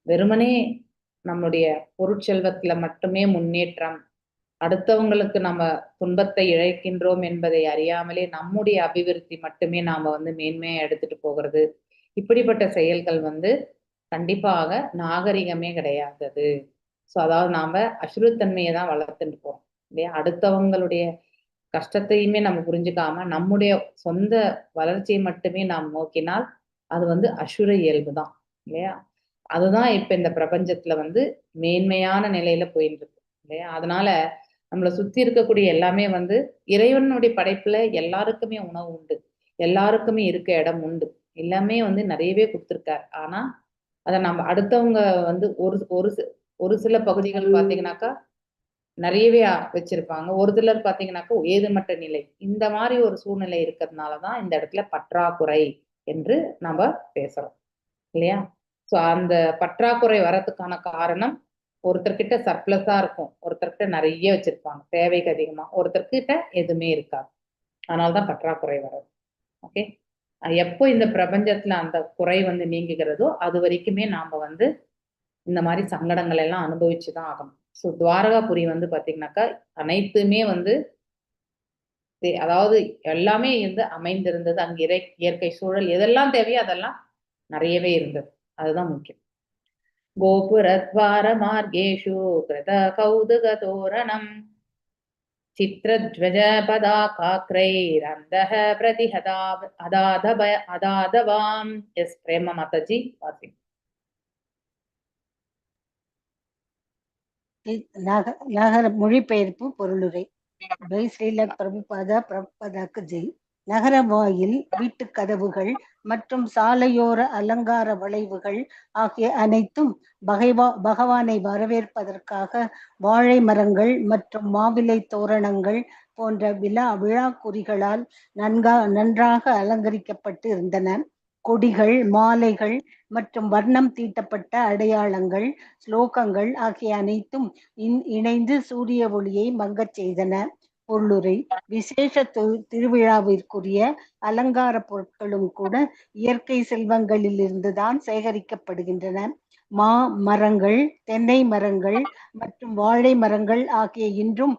A: வெறுமனே நம்முடைய பொருட்செல்வத்துல மட்டுமே முன்னேற்றம், அடுத்தவங்களுக்கு நம்ம துன்பத்தை இழைக்கின்றோம் என்பதை அறியாமலே நம்முடைய அபிவிருத்தி மட்டுமே நாம வந்து மேன்மையா எடுத்துட்டு போகிறது. இப்படிப்பட்ட செயல்கள் வந்து கண்டிப்பாக நாகரிகமே கிடையாதது. ஸோ அதாவது நாம அசுரத்தன்மையை தான் வளர்த்துட்டு போறோம் இல்லையா? அடுத்தவங்களுடைய கஷ்டத்தையுமே நம்ம புரிஞ்சுக்காம நம்முடைய சொந்த வளர்ச்சியை மட்டுமே நாம் நோக்கினால் அது வந்து அசுர இயல்பு தான் இல்லையா? அதுதான் இப்ப இந்த பிரபஞ்சத்துல வந்து மேன்மையான நிலையில போயிட்டு இருக்கு இல்லையா? அதனால நம்மளை சுத்தி இருக்கக்கூடிய எல்லாமே வந்து இறைவனுடைய படைப்புல எல்லாருக்குமே உணவு உண்டு, எல்லாருக்குமே இருக்க இடம் உண்டு, எல்லாமே வந்து நிறையவே கொடுத்துருக்காரு. ஆனா அதை நம்ம அடுத்தவங்க வந்து ஒரு சில பகுதிகள் பாத்தீங்கன்னாக்கா நிறையவே வச்சிருப்பாங்க, ஒரு சிலர் பாத்தீங்கன்னாக்கா ஏதுமட்ட நிலை. இந்த மாதிரி ஒரு சூழ்நிலை இருக்கிறதுனாலதான் இந்த இடத்துல பற்றாக்குறை என்று நம்ம பேசுறோம் இல்லையா? சோ அந்த பற்றாக்குறை வரதுக்கான காரணம், ஒருத்தர்கிட்ட சர்ப்ளஸா இருக்கும், ஒருத்தர்கிட்ட நிறைய வச்சிருப்பாங்க தேவைக்கு அதிகமா, ஒருத்தர்கிட்ட எதுவுமே இருக்காது. அதனாலதான் பற்றாக்குறை வரும். ஓகே, எப்போ இந்த பிரபஞ்சத்துல அந்த குறை வந்து நீங்குகிறதோ அது வரைக்குமே நாம வந்து இந்த மாதிரி சங்கடங்கள் எல்லாம் அனுபவிச்சுதான் ஆகணும். ஸோ துவாரகாபுரி வந்து பாத்தீங்கன்னாக்கா அனைத்துமே வந்து அதாவது எல்லாமே வந்து அமைந்திருந்தது. அங்க இயற்கை சூழல் எதெல்லாம் தேவையோ அதெல்லாம் நிறையவே இருந்தது. அதுதான் முக்கியம். கோபுரத்வார மார்கேஷு கிருத கௌதுக தோரணம் சித்ரத்வஜ பதாகாக்ரைரந்தஹ பிரதிஹதா அதாதவாம். எஸ் பிரேமா மாதாஜி வாசி.
D: நகர மொழிபெயர்ப்பு பொருளுரை பை ஸ்ரீல பிரபுபாதாக்கு ஜெய். நகர வாயில், வீட்டு கதவுகள் மற்றும் சாலையோர அலங்கார வளைவுகள் ஆகிய அனைத்தும் பகவானை வரவேற்பதற்காக வாழை மரங்கள் மற்றும் மாவிலை தோரணங்கள் போன்ற விழாக்குறிகளால் நன்றாக அலங்கரிக்கப்பட்டு இருந்தன. கொடிகள், மாலைகள் மற்றும் வர்ணம் தீட்டப்பட்ட அடையாளங்கள், ஸ்லோகங்கள் ஆகிய அனைத்தும் இணைந்து சூரிய ஒளியை மங்கச் செய்தன. பொருளுரை. விசேஷ திருவிழாவிற்குரிய அலங்கார பொருட்களும் கூட இயற்கை செல்வங்களில் இருந்துதான் சேகரிக்கப்படுகின்றன. மா மரங்கள், தென்னை மரங்கள் மற்றும் வாழை மரங்கள் ஆகிய இன்றும்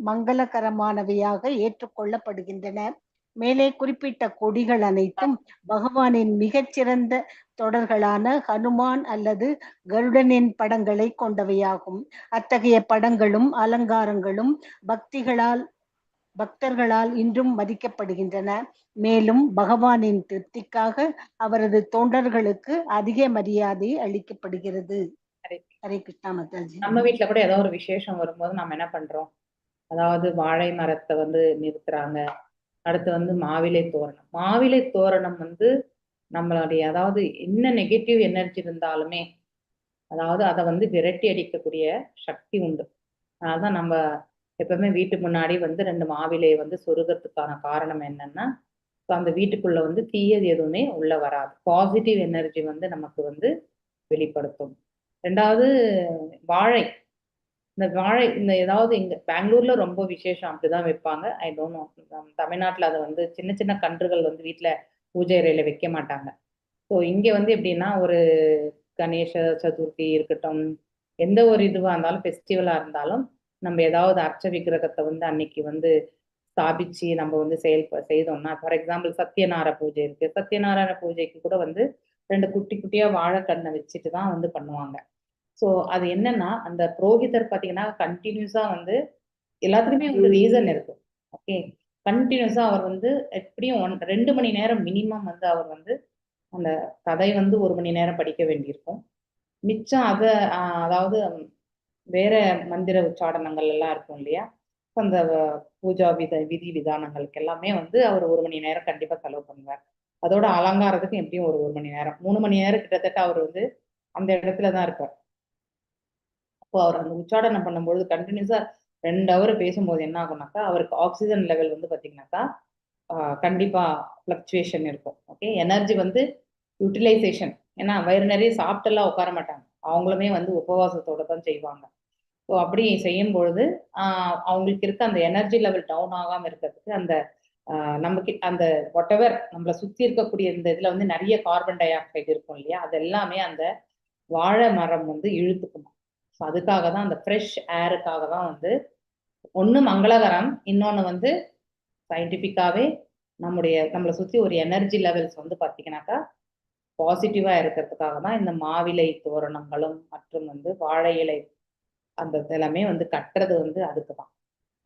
D: மங்களகரமானவையாக ஏற்றுக்கொள்ளப்படுகின்றன. மேலே குறிப்பிட்ட கொடிகள் அனைத்தும் பகவானின் மிகச்சிறந்த தொடர்களான ஹனுமான் அல்லது கருடனின் படங்களை கொண்டவையாகும். அத்தகைய படங்களும் அலங்காரங்களும் பக்தர்களால் இன்றும் மதிக்கப்படுகின்றன. மேலும் பகவானின் திருப்திக்காக அவரது தொண்டர்களுக்கு அதிக மரியாதை அளிக்கப்படுகிறது. ஹரே கிருஷ்ணா மாதாஜி.
A: நம்ம வீட்டுல கூட ஏதோ ஒரு விசேஷம் வரும்போது நம்ம என்ன பண்றோம், அதாவது வாழை மரத்தை வந்து நிறுத்துறாங்க. அடுத்து வந்து மாவிலை தோரணம் வந்து நம்மளுடைய அதாவது என்ன நெகட்டிவ் எனர்ஜி இருந்தாலுமே அதாவது அதை வந்து விரட்டி அடிக்கக்கூடிய சக்தி உண்டு. அதனால்தான் நம்ம எப்பவுமே வீட்டு முன்னாடி வந்து 2 மாவிலை வந்து சொருகிறதுக்கான காரணம் என்னன்னா, அந்த வீட்டுக்குள்ள வந்து தீயது எதுவுமே உள்ள வராது, பாசிட்டிவ் எனர்ஜி வந்து நமக்கு வந்து வெளிப்படுத்தும். 2வது வாழை. இந்த ஏதாவது இங்க பெங்களூர்ல ரொம்ப விசேஷம் அப்படிதான் வைப்பாங்க. ஐ டோன்ட் நோ, தமிழ்நாட்டுல அதை வந்து சின்ன சின்ன கன்றுகள் வந்து வீட்டுல பூஜை அறையில வைக்க மாட்டாங்க. ஸோ இங்க வந்து எப்படின்னா, ஒரு கணேச சதுர்த்தி இருக்கட்டும், எந்த ஒரு இதுவா இருந்தாலும், ஃபெஸ்டிவலா இருந்தாலும், நம்ம ஏதாவது அர்ச்ச விக்கிரகத்தை வந்து அன்னைக்கு வந்து ஸ்தாபிச்சு நம்ம வந்து செய்தோம்னா, ஃபார் எக்ஸாம்பிள் சத்யநாராயண பூஜை இருக்கு, சத்யநாராயண பூஜைக்கு கூட வந்து 2 குட்டி குட்டியா வாழைக்கண்ணை வச்சுட்டு தான் வந்து பண்ணுவாங்க. ஸோ அது என்னன்னா, அந்த புரோகிதர் பாத்தீங்கன்னா கண்டினியூஸா வந்து எல்லாத்துக்குமே ஒரு ரீசன் இருக்கு. ஓகே, கண்டினியூஸா அவர் வந்து எப்படியும் 2 மணி நேரம் மினிமம் வந்து அவர் வந்து அந்த கதை வந்து 1 மணி நேரம் படிக்க வேண்டியிருக்கும். மிச்சம் அதாவது வேற மந்திர உச்சாடனங்கள் எல்லாம் இருக்கும் இல்லையா, அந்த பூஜா விதி விதானங்களுக்கு எல்லாமே வந்து அவர் 1 மணி நேரம் கண்டிப்பா செலவு பண்ணுவார். அதோட அலங்காரத்துக்கு எப்படியும் ஒரு 1 மணி நேரம், 3 மணி நேரம் கிட்டத்தட்ட அவர் வந்து அந்த இடத்துலதான் இருப்பார். அப்போ அவர் அந்த உச்சாடனம் பண்ணும்போது கண்டினியூஸா 2 ஹவர் பேசும்போது என்ன ஆகும்னாக்கா, அவருக்கு ஆக்சிஜன் லெவல் வந்து பாத்தீங்கன்னாக்கா கண்டிப்பா பிளக்சுவேஷன் இருக்கும். ஓகே, எனர்ஜி வந்து யூட்டிலைசேஷன். ஏன்னா வயிறு நிறைய சாப்பிட்டெல்லாம் உட்கார மாட்டாங்க, அவங்களுமே வந்து உபவாசத்தோட தான் செய்வாங்க. ஸோ அப்படி செய்யும் பொழுது அவங்களுக்கு இருக்க அந்த எனர்ஜி லெவல் டவுன் ஆகாம இருக்கிறதுக்கு அந்த நமக்கு அந்த வாட் எவர் நம்மளை சுத்தி இருக்கக்கூடிய இந்த இதுல வந்து நிறைய கார்பன் டை ஆக்சைடு இருக்கும் இல்லையா, அது எல்லாமே அந்த வாழை மரம் வந்து இழுத்துக்கணும். ஸோ அதுக்காக தான், அந்த ஃப்ரெஷ் ஏருக்காக தான் வந்து ஒன்று மங்களகரம், இன்னொன்று வந்து சயின்டிஃபிக்காவே நம்மளை சுத்தி ஒரு எனர்ஜி லெவல்ஸ் வந்து பாத்தீங்கன்னாக்கா பாசிட்டிவா இருக்கிறதுக்காக தான் இந்த மாவிலை தோரணங்களும் மற்றும் வந்து வாழை இலை அந்த எல்லாமே வந்து கட்டுறது வந்து அதுக்கு தான்.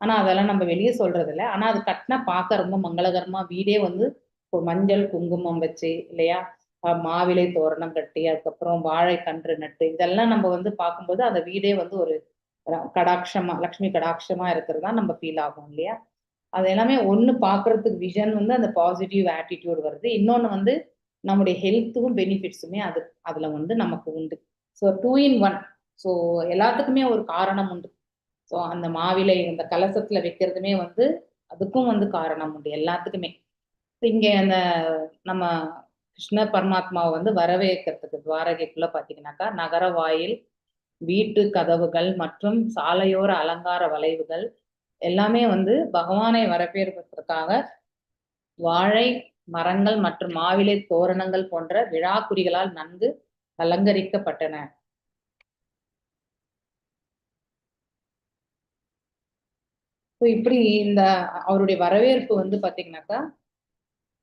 A: ஆனா அதெல்லாம் நம்ம வெளியே சொல்றது இல்லை. ஆனா அது கட்டினா பார்க்க ரொம்ப மங்களகரமா வீடே வந்து ஒரு மஞ்சள் குங்குமம் வச்சு இல்லையா, மாவிலை தோரணம் கட்டி அதுக்கப்புறம் வாழை கன்று நட்டு இதெல்லாம் நம்ம வந்து பார்க்கும்போது அந்த வீடே வந்து ஒரு கடாட்சமா லக்ஷ்மி கடாட்சமா இருக்கிறது தான் நம்ம ஃபீல் ஆகும் இல்லையா. அது எல்லாமே ஒண்ணு பார்க்கறதுக்கு விஷன் வந்து அந்த பாசிட்டிவ் ஆட்டிடியூட் வருது. இன்னொன்னு வந்து நம்முடைய ஹெல்த்துக்கும் பெனிஃபிட்ஸுமே அதுல வந்து நமக்கு உண்டு. So 2 in 1. ஸோ எல்லாத்துக்குமே ஒரு காரணம் உண்டு. ஸோ அந்த மாவிலை இந்த கலசத்துல வைக்கிறதுமே வந்து அதுக்கும் வந்து காரணம் உண்டு எல்லாத்துக்குமே. இங்க அந்த நம்ம கிருஷ்ண பரமாத்மாவை வந்து வரவேற்கிறதுக்கு துவாரகைக்குள்ள பாத்தீங்கன்னாக்கா நகர வாயில், வீட்டு கதவுகள் மற்றும் சாலையோர அலங்கார வளைவுகள் எல்லாமே வந்து பகவானை வரவேற்பதற்காக வாழை மரங்கள் மற்றும் மாவிலை தோரணங்கள் போன்ற விழாக்குறிகளால் நன்கு அலங்கரிக்கப்பட்டன. இப்படி இந்த அவருடைய வரவேற்பு வந்து பாத்தீங்கன்னாக்கா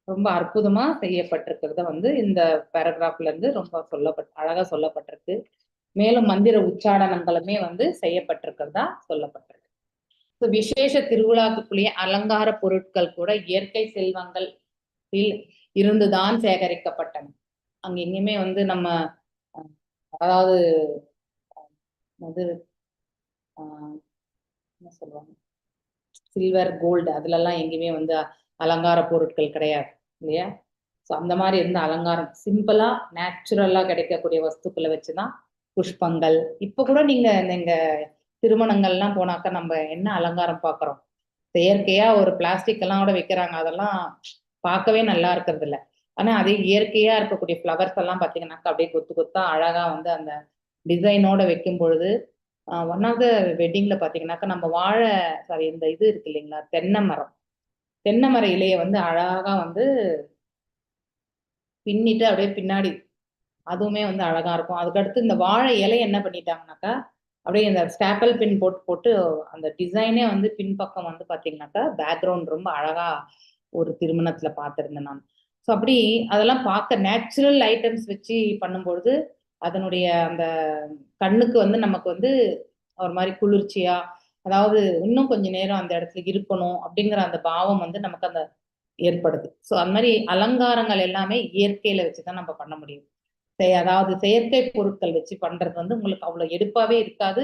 A: ரொம்ப அற்புதமா செய்யப்பட்டிருக்கிறத வந்து இந்த பேராகிராஃப்ல இருந்து ரொம்ப அழகா சொல்லப்பட்டிருக்கு. மேலும் மந்திர உச்சாடனங்களுமே வந்து செய்யப்பட்டிருக்கிறதா சொல்லப்பட்டிருக்கு. விசேஷ திருவிழாக்குள்ளேயே அலங்கார பொருட்கள் கூட இயற்கை செல்வங்கள் இருந்துதான் சேகரிக்கப்பட்டன. அங்க எங்கேயுமே வந்து நம்ம அதாவது அது என்ன சொல்லுவாங்க, சில்வர் கோல்டு அதுல எல்லாம் எங்கேயுமே வந்து அலங்கார பொருட்கள் கிடையாது இல்லையா. ஸோ அந்த மாதிரி இருந்த அலங்காரம் சிம்பிளா நேச்சுரலா கிடைக்கக்கூடிய வஸ்துக்களை வச்சுதான் புஷ்பங்கள். இப்ப கூட நீங்க திருமணங்கள்லாம் போனாக்கா நம்ம என்ன அலங்காரம் பாக்குறோம், செயற்கையா ஒரு பிளாஸ்டிக் எல்லாம் கூட வைக்கிறாங்க. அதெல்லாம் பார்க்கவே நல்லா இருக்கிறது இல்லை. ஆனா அதே இயற்கையா இருக்கக்கூடிய ஃப்ளவர்ஸ் எல்லாம் பாத்தீங்கன்னாக்கா அப்படியே கொத்து கொத்தா அழகா வந்து அந்த டிசைனோட வைக்கும் பொழுது ஒன் ஆஃப் த வெட்டிங்ல பாத்தீங்கன்னாக்கா நம்ம இந்த இது இருக்கு இல்லைங்களா, தென்னை மர இலையை வந்து அழகா வந்து பின்னிட்டு அப்படியே பின்னாடி அதுவுமே வந்து அழகா இருக்கும். அதுக்கடுத்து இந்த வாழை இலையை என்ன பண்ணிட்டாங்கன்னாக்கா அப்படியே இந்த ஸ்டாப்பிள் பின் போட்டு அந்த டிசைனே வந்து பின்பக்கம் வந்து பாத்தீங்கன்னாக்கா பேக்ரவுண்ட் ரொம்ப அழகா ஒரு திருமணத்துல பார்த்திருந்தேன் நான். ஸோ அப்படி அதெல்லாம் பார்க்க நேச்சுரல் ஐட்டம்ஸ் வச்சு பண்ணும்பொழுது அதனுடைய அந்த கண்ணுக்கு வந்து நமக்கு வந்து ஒரு மாதிரி குளிர்ச்சியா, அதாவது இன்னும் கொஞ்ச நேரம் அந்த இடத்துல இருக்கணும் அப்படிங்கிற அந்த பாவம் வந்து நமக்கு அந்த ஏற்படுது. ஸோ அந்த மாதிரி அலங்காரங்கள் எல்லாமே இயற்கையில வச்சுதான் நம்ம பண்ண முடியும். அதாவது செயற்கை பொருட்கள் வச்சு பண்றது வந்து உங்களுக்கு அவ்வளவு எடுப்பாவே இருக்காது.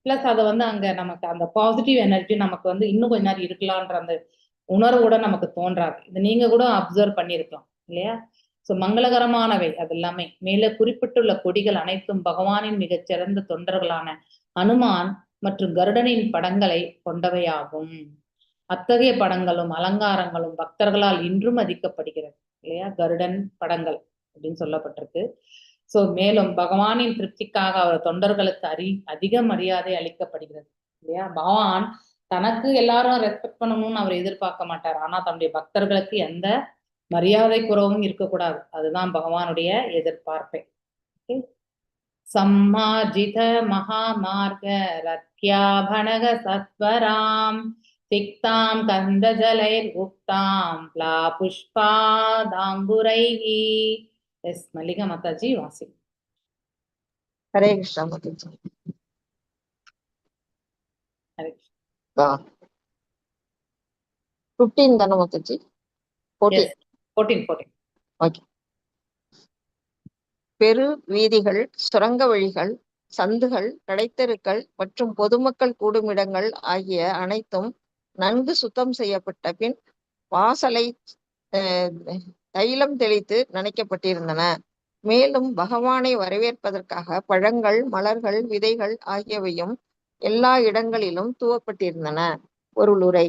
A: பிளஸ் அதை வந்து அங்க நமக்கு அந்த பாசிட்டிவ் எனர்ஜி நமக்கு வந்து இன்னும் கொஞ்ச நேரம் இருக்கலான்ற அந்த உணர்வு கூட நமக்கு தோன்றாது. இது நீங்க கூட அப்சர்வ் பண்ணிருக்கலாம் இல்லையா. சோ மங்களகரமானவை அது எல்லாமே. மேல குறிப்பிட்டுள்ள கொடிகள் அனைத்தும் பகவானின் மிகச்சிறந்த தொண்டர்களான அனுமான் மற்றும் கருடனின் படங்களை கொண்டவையாகும். அத்தகைய படங்களும் அலங்காரங்களும் பக்தர்களால் இன்றும் மதிக்கப்படுகிறது இல்லையா. கருடன் படங்கள் அப்படின்னு சொல்லப்பட்டிருக்கு. சோ மேலும் பகவானின் திருப்திக்காக அவர் தொண்டர்களுக்கு அதிக மரியாதை அளிக்கப்படுகிறது இல்லையா. பகவான் தனக்கு எல்லாரும் ரெஸ்பெக்ட் பண்ணணும்னு அவர் எதிர்பார்க்க மாட்டார். ஆனா தன்னுடைய பக்தர்களுக்கு எந்த மரியாதை குறவும் இருக்கக்கூடாது. அதுதான் பகவானுடைய எதிர்பார்ப்பை. சம்மார்ஜித மகாமார்க ரத்யாபணக சத்வராம் திக்தாம் கந்த ஜலைர் உக்தாம் ப்ளா புஷ்பாதாங்குரைஹி. எஸ் மல்லிகா மாதாஜி வாசி.
E: ஹரே கிருஷ்ணா மாதாஜி.
A: ஹரே
E: 15 தானே மாதாஜி?
A: 14.
E: ஓகே. பெரு வீதிகள், சுரங்க வழிகள், சந்துகள், கடைத்தெருக்கள் மற்றும் பொதுமக்கள் கூடுமிடங்கள் ஆகிய அனைத்தும் நன்கு சுத்தம் செய்யப்பட்ட பின் வாசலை தைலம் தெளித்து நனைக்கப்பட்டிருந்தன. மேலும் பகவானை வரவேற்பதற்காக பழங்கள், மலர்கள், விதைகள் ஆகியவையும் எல்லா இடங்களிலும் தூவப்பட்டிருந்தன. பொருளுரை: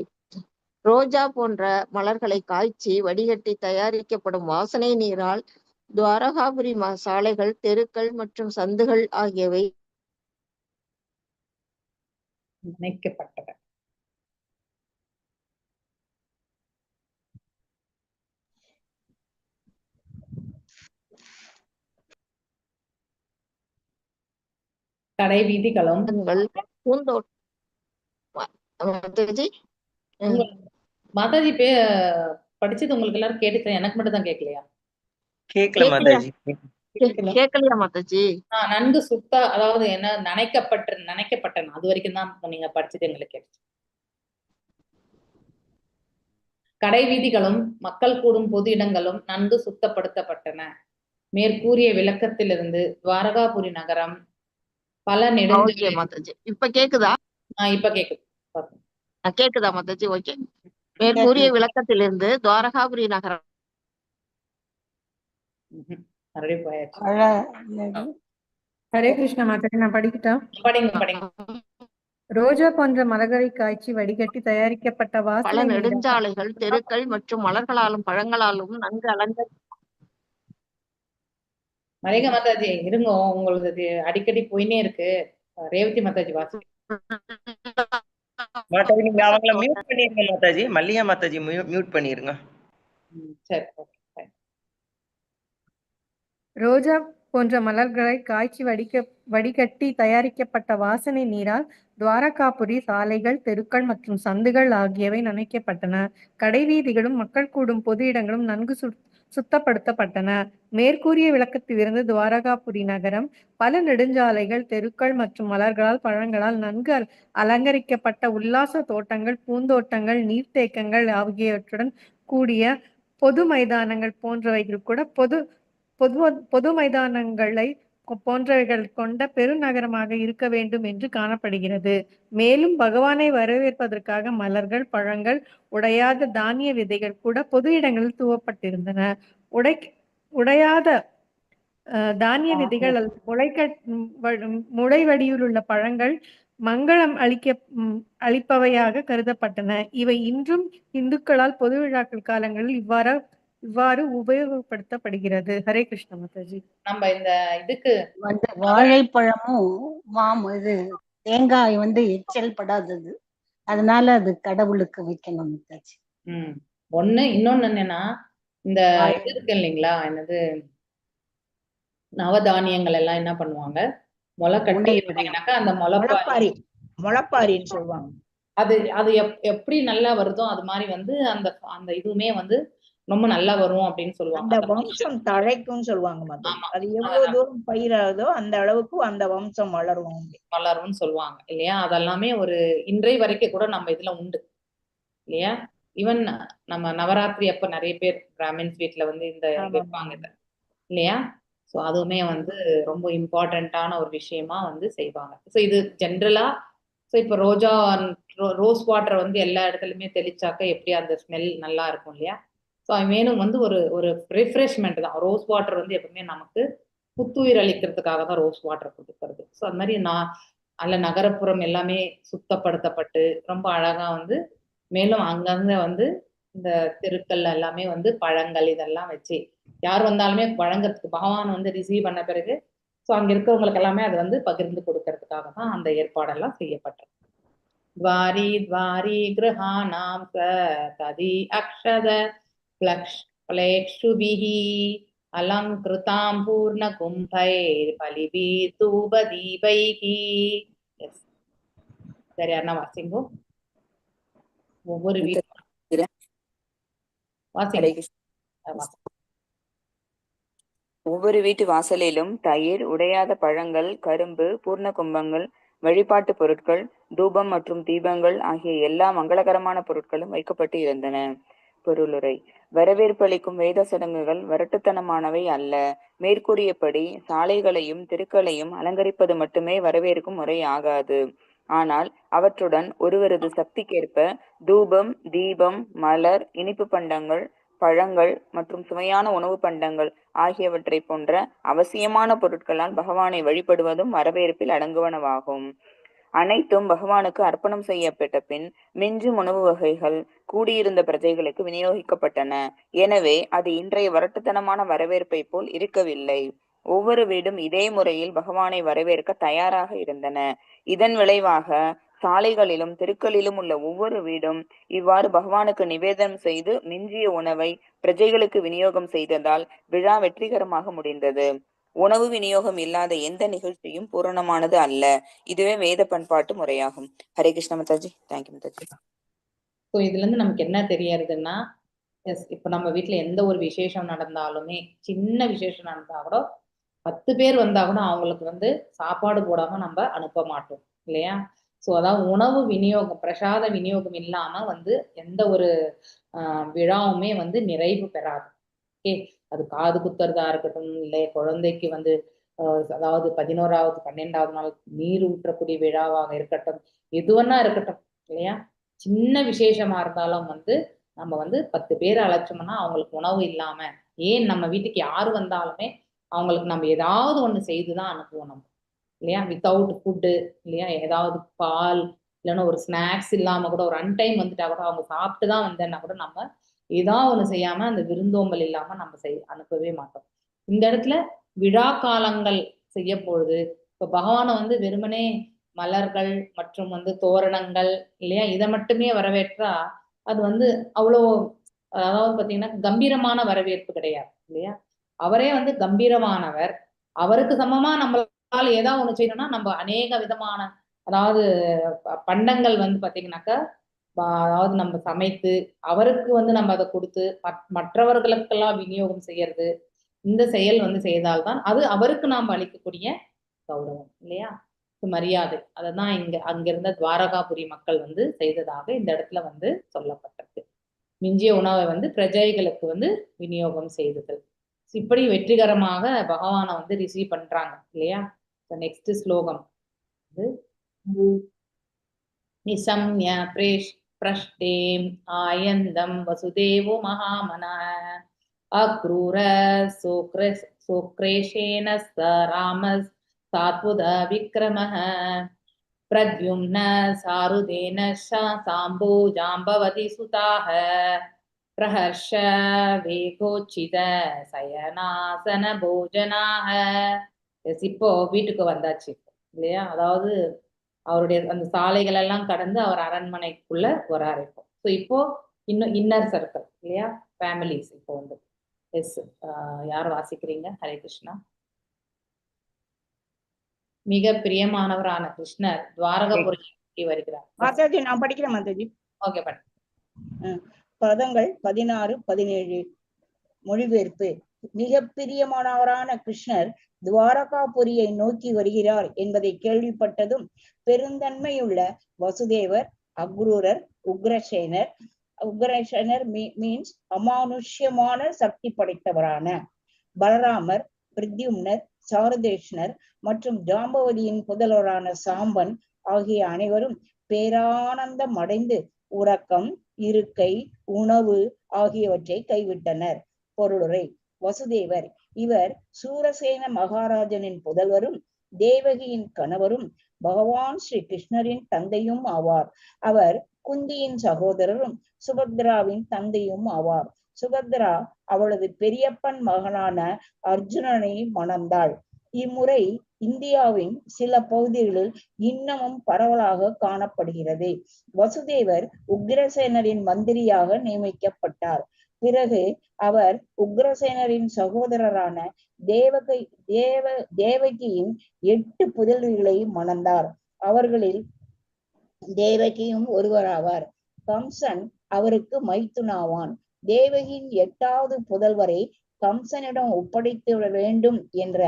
E: ரோஜா போன்ற மலர்களை காய்ச்சி வடிகட்டி தயாரிக்கப்படும் வாசனை நீரால் துவாரகாபுரி சாலைகள், தெருக்கள் மற்றும் சந்துகள் ஆகியவை
A: நினைக்கப்பட்டன. கடை வீதிகளும்
E: பூந்தோட்டம்.
A: மாதாஜி படிச்சது உங்களுக்கு எல்லாரும் கேட்டுச்சு, எனக்கு மட்டும் தான் கேட்கலையா?
F: கேட்கல
E: கேட்கலையா
F: மாதாஜி.
E: கேட்கலையா மாதாஜி?
A: நன்கு சுத்த, அதாவது என்ன நனைக்கப்பட்டன, அது வரைக்கும் தான் நீங்க படிச்சது எங்களுக்கு கேட்டுச்சு. கடை வீதிகளும் மக்கள் கூடும் பொது இடங்களும் நன்கு சுத்தப்படுத்தப்பட்டன. மேற்கூறிய விளக்கத்திலிருந்து துவாரகாபுரி நகரம் பல
E: ஓகே
A: நெடுஞ்சாலை.
E: மாதாஜி, இப்ப கேக்குதா?
A: இப்ப கேக்குது.
E: கேக்குதா மாதாஜி? ஓகே. மேற்கூறிய விளக்கத்திலிருந்து துவாரகாபுரி நகரம்
A: மறுபடியும் போயாச்சு.
G: ஹரே கிருஷ்ணா மாதாஜி, நான் படிக்கிட்டா?
A: படிங்க.
G: ரோஜா போன்ற மலர்களை காய்ச்சி வடிகட்டி தயாரிக்கப்பட்ட
E: பல
G: வாசனை நீராக
E: நெடுஞ்சாலைகள், தெருக்கள் மற்றும் மலர்களாலும் பழங்களாலும் நன்கு
A: மளிகை மாதாஜி இருங்க, உங்களுக்கு அடிக்கடி போயினே இருக்கு. ரேவதி மாதாஜி வாசி.
F: மாதாஜி நீங்க அவங்கள மியூட் பண்ணிருங்க மாதாஜி. மல்லிகா மாதாஜி மியூட் பண்ணிருங்க.
A: சரி.
G: ரோஜா போன்ற மலர்களை காய்ச்சி வடிகட்டி தயாரிக்கப்பட்ட வாசனை நீரால் துவாரகாபுரி சாலைகள், தெருக்கள் மற்றும் சந்துகள் ஆகியவை நனைக்கப்பட்டன. கடைவீதிகளும் மக்கள் கூடும் பொது இடங்களும் நன்கு சுத்தப்படுத்தப்பட்டன. மேற்கூறிய விளக்கத்திலிருந்து துவாரகாபுரி நகரம் பல நெடுஞ்சாலைகள், தெருக்கள் மற்றும் மலர்களால் பழங்களால் நன்கு அலங்கரிக்கப்பட்ட உல்லாச தோட்டங்கள், பூந்தோட்டங்கள், நீர்த்தேக்கங்கள் ஆகியவற்றுடன் கூடிய பொது மைதானங்கள் போன்றவைகள் கூட பொது மைதானங்களை போன்றவைகள் கொண்ட பெருநகரமாக இருக்க வேண்டும் என்று காணப்படுகிறது. மேலும் பகவானை வரவேற்பதற்காக மலர்கள், பழங்கள், உடையாத தானிய விதைகள் கூட பொது இடங்களில் தூவப்பட்டிருந்தன. உடையாத தானிய விதைகள் முளை வடிவில் உள்ள பழங்கள் மங்களம் அளிப்பவையாக கருதப்பட்டன. இவை இன்றும் இந்துக்களால் பொது விழாக்கள் காலங்களில் இவ்வாறு உபயோகப்படுத்தப்படுகிறது. ஹரே கிருஷ்ண மாதாஜி.
A: நம்ம இந்த இதுக்கு
D: வாழைப்பழமும் இது தேங்காய் எச்சல் படாதது, அதனால அது கடவுளுக்கு வைக்கணும் மாதாஜி.
A: இன்னொன்னு என்னன்னா, இந்த இது இருக்கு இல்லைங்களா, என்னது நவதானியங்கள் எல்லாம் என்ன பண்ணுவாங்க, முளை கட்டி அந்த
C: முளைப்பாரின்னு சொல்லுவாங்க.
A: அது எப்படி நல்லா வருதோ அது மாதிரி அந்த இதுவுமே ரொம்ப நல்லா வரும் அப்படின்னு சொல்லுவாங்க.
C: அந்த வம்சம் தழைக்கும் சொல்லுவாங்க. அது எவ்வளவு தூரம் பயிராதோ அந்த அளவுக்கு அந்த வம்சம் வளரும்னு
A: சொல்லுவாங்க இல்லையா. அதெல்லாமே ஒரு இன்றைய வரைக்கும் கூட நம்ம இதுல உண்டு இல்லையா. ஈவன் நம்ம நவராத்திரி அப்ப நிறைய பேர் பிராமின்ஸ் வீட்டுல இந்த வைப்பாங்க இல்லையா. ஸோ அதுவுமே ரொம்ப இம்பார்ட்டண்ட்டான ஒரு விஷயமா செய்வாங்க. ஸோ இது ஜென்ரலா ஸோ இப்போ ரோஸ் வாட்டர் எல்லா இடத்துலையுமே தெளிச்சாக்க எப்படி அந்த ஸ்மெல் நல்லா இருக்கும் இல்லையா. ஸோ மேலும் ஒரு ரிஃப்ரெஷ்மெண்ட் தான். ரோஸ் வாட்டர் எப்பவுமே நமக்கு புத்துயிர் அளிக்கிறதுக்காக தான் ரோஸ் வாட்டர் கொடுக்கறது. ஸோ அது மாதிரி அல்ல நகரப்புறம் எல்லாமே சுத்தப்படுத்தப்பட்டு ரொம்ப அழகா மேலும் அங்கங்க இந்த தெருக்கள் எல்லாமே பழங்கள் இதெல்லாம் வச்சு யார் வந்தாலுமே வழங்கறதுக்கு பகவான் ரிசீவ் பண்ண பிறகு ஸோ அங்க இருக்கிறவங்களுக்கு எல்லாமே அது பகிர்ந்து கொடுக்கறதுக்காக தான் அந்த ஏற்பாடெல்லாம் செய்யப்பட்டது. द्वारी द्वारी गृहाणां तदि अक्षद प्लेक्षुभिः अलङ्कृतां पूर्णकुम्भैर्बलिभिः धूपदीपैः. சரி, யாருன்னா வாசிங்கோ. ஒவ்வொரு
H: ஒவ்வொரு வீட்டு வாசலிலும் தயிர், உடையாத பழங்கள், கரும்பு, பூர்ண கும்பங்கள், வழிபாட்டு பொருட்கள், தூபம் மற்றும் தீபங்கள் ஆகிய எல்லா மங்களகரமான பொருட்களும் வைக்கப்பட்டு இருந்தன. பொருளுரை. வரவேற்பு அளிக்கும் வேத சடங்குகள் வரட்டுத்தனமானவை அல்ல. மேற்கூறியபடி சாலைகளையும் தெருக்களையும் அலங்கரிப்பது மட்டுமே வரவேற்கும் முறை ஆகாது. ஆனால் அவற்றுடன் ஒருவரது சக்திக்கேற்ப தூபம், தீபம், மலர், இனிப்பு பண்டங்கள், பழங்கள் மற்றும் சுவையான உணவு பண்டங்கள் ஆகியவற்றை போன்ற அவசியமான பொருட்களால் பகவானை வழிபடுவதும் வரவேற்பில் அடங்குவனவாகும். அனைத்தும் பகவானுக்கு அர்ப்பணம் செய்யப்பட்ட பின் மிஞ்சும் உணவு வகைகள் கூடியிருந்த பிரஜைகளுக்கு விநியோகிக்கப்பட்டன. எனவே அது இன்றைய வரட்டுத்தனமான வரவேற்பை போல் இருக்கவில்லை. ஒவ்வொரு வீடும் இதே முறையில் பகவானை வரவேற்க தயாராக இருந்தன. இதன் விளைவாக சாலைகளிலும் தெருக்களிலும் உள்ள ஒவ்வொரு வீடும் இவ்வாறு பகவானுக்கு நிவேதனம் செய்து மிஞ்சிய உணவை பிரஜைகளுக்கு விநியோகம் செய்ததால் விழா வெற்றிகரமாக முடிந்தது. உணவு விநியோகம் இல்லாத எந்த நிகழ்ச்சியும் பூரணமானது அல்ல. இதுவே வேத பண்பாட்டு முறையாகும். ஹரே கிருஷ்ண மாதாஜி. தேங்க்யூ மாதாஜி.
A: ஸோ இதுல இருந்து நமக்கு என்ன தெரியறதுன்னா, எஸ், இப்ப நம்ம வீட்டுல எந்த ஒரு விசேஷம் நடந்தாலுமே, சின்ன விசேஷம் நடந்தா கூட 10 பேர் வந்தா கூட அவங்களுக்கு வந்து சாப்பாடு போடாம நம்ம அனுப்ப மாட்டோம் இல்லையா? ஸோ அதாவது உணவு விநியோகம், பிரசாத விநியோகம் இல்லாம வந்து எந்த ஒரு விழாவுமே வந்து நிறைவு பெறாது. ஓகே, அது காது குத்துறதா இருக்கட்டும், இல்லை குழந்தைக்கு வந்து அதாவது 11வது 12வது நாள் நீர் ஊற்றக்கூடிய விழாவாக இருக்கட்டும், எதுவன்னா இருக்கட்டும் இல்லையா? சின்ன விசேஷமா இருந்தாலும் வந்து நம்ம வந்து 10 பேர் அழைச்சோம்னா அவங்களுக்கு உணவு இல்லாம, ஏன் நம்ம வீட்டுக்கு யாரு வந்தாலுமே அவங்களுக்கு நம்ம ஏதாவது ஒண்ணு செய்துதான் அனுப்புவோம் நம்ம இல்லையா? வித்தவுட் ஃபுட்டு இல்லையா? ஏதாவது பால் இல்லைன்னா ஒரு ஸ்நாக்ஸ் இல்லாம கூட ஒரு அன்டைம் வந்துட்டா கூட அவங்க சாப்பிட்டு தான் வந்தேன்னா கூட நம்ம ஏதாவது ஒண்ணு செய்யாம அந்த விருந்தோம்பல் இல்லாம நம்ம அனுப்பவே மாட்டோம். இந்த இடத்துல விழா காலங்கள் செய்ய பொழுது இப்ப பகவானை வந்து வெறுமனே மலர்கள் மற்றும் வந்து தோரணங்கள் இல்லையா இதை மட்டுமே வரவேற்றா அது வந்து அவ்வளோ, அதாவது பாத்தீங்கன்னா கம்பீரமான வரவேற்பு கிடையாது இல்லையா? அவரே வந்து கம்பீரமானவர், அவருக்கு சமமா நம்மளால ஏதாவது ஒண்ணு செய்யணும்னா நம்ம அநேக விதமான அதாவது பண்டங்கள் வந்து பாத்தீங்கன்னாக்கா அதாவது நம்ம சமைத்து அவருக்கு வந்து நம்ம அதை கொடுத்து மற்றவர்களுக்கெல்லாம் விநியோகம் செய்யறது, இந்த செயல் வந்து செய்தால்தான் அது அவருக்கு நாம் அளிக்கக்கூடிய கௌரவம் இல்லையா? மரியாதை. அதான் அங்கிருந்த துவாரகாபுரி மக்கள் வந்து செய்ததாக இந்த இடத்துல வந்து சொல்லப்பட்டிருக்கு. மிஞ்சிய உணவை வந்து பிரஜைகளுக்கு வந்து விநியோகம் செய்தது. இப்படி வெற்றிகரமாக பகவானை வந்து ரிசீவ் பண்றாங்க இல்லையா? நெக்ஸ்ட் ஸ்லோகம் நிசம்ய பிரஷ்டேம் ஆயந்தம் வசுதேவோ மகாமனः அக்ரூர சோக்ரேஷேன ச ராமஸ் சாத்வத விக்ரமः பிரத்யும்ன சாருதேன சாம்போ ஜாம்பவதி சுதாः பிரஹர்ஷ வேகோச்சித சயனாசன போஜனாக. இப்போ வீட்டுக்கு வந்தாச்சு இல்லையா? அதாவது அவருடைய அந்த சாலைகள் எல்லாம் கடந்து அவர் அரண்மனைக்குள்ள வராரு இப்போ. ஸோ இப்போ இன்னும் இன்னர் சர்க்கிள் இல்லையா, ஃபேமிலிஸ் இப்போ வந்து. எஸ், யார் வாசிக்கிறீங்க? ஹரே கிருஷ்ணா. மிக பிரியமானவரான கிருஷ்ணர் துவாரகபுரி வருகிறார்.
C: மாதாஜி நான் படிக்கிறேன் மாதாஜி.
A: ஓகே, பட்
C: பதங்கள் 16, 17 மொழிபெயர்ப்பு. மிக பிரியமானவரான கிருஷ்ணர் துவாரகாபுரியை நோக்கி வருகிறார் என்பதை கேள்விப்பட்டதும் பெருந்தன்மையுள்ள வசுதேவர், அக்ரூரர், உக்ரசேனர் மீன்ஸ் அமானுஷ்யமான சக்தி படைத்தவரான பலராமர், பிரத்யும்னர், சாருதேஷ்ணர் மற்றும் ஜாம்பவதியின் புதல்வரான சாம்பன் ஆகிய அனைவரும் பேரானந்தம் அடைந்து உறக்கம், இருக்கை, உணவு ஆகியவற்றை கைவிட்டனர். பொருளுரை. வசுதேவர் இவர் சூரசேன மகாராஜனின் புதல்வரும் தேவகியின் கணவரும் பகவான் ஸ்ரீ கிருஷ்ணரின் தந்தையும் ஆவார். அவர் குந்தியின் சகோதரரும் சுபத்ராவின் தந்தையும் ஆவார். சுபத்ரா அவளது பெரியப்பன் மகனான அர்ஜுனனை மணந்தாள். இம்முறை இந்தியாவின் சில பகுதிகளில் இன்னமும் பரவலாக காணப்படுகிறது. வசுதேவர் உக்ரசேனரின் மந்திரியாக நியமிக்கப்பட்டார். பிறகு அவர் உக்ரசேனரின் சகோதரரான தேவகியின் 8 புதல்விகளை மணந்தார். அவர்களில் தேவகியும் ஒருவராவார். கம்சன் அவருக்கு மைத்துனாவான். தேவகியின் 8வது புதல்வரை கம்சனிடம் ஒப்படைத்து விட வேண்டும் என்ற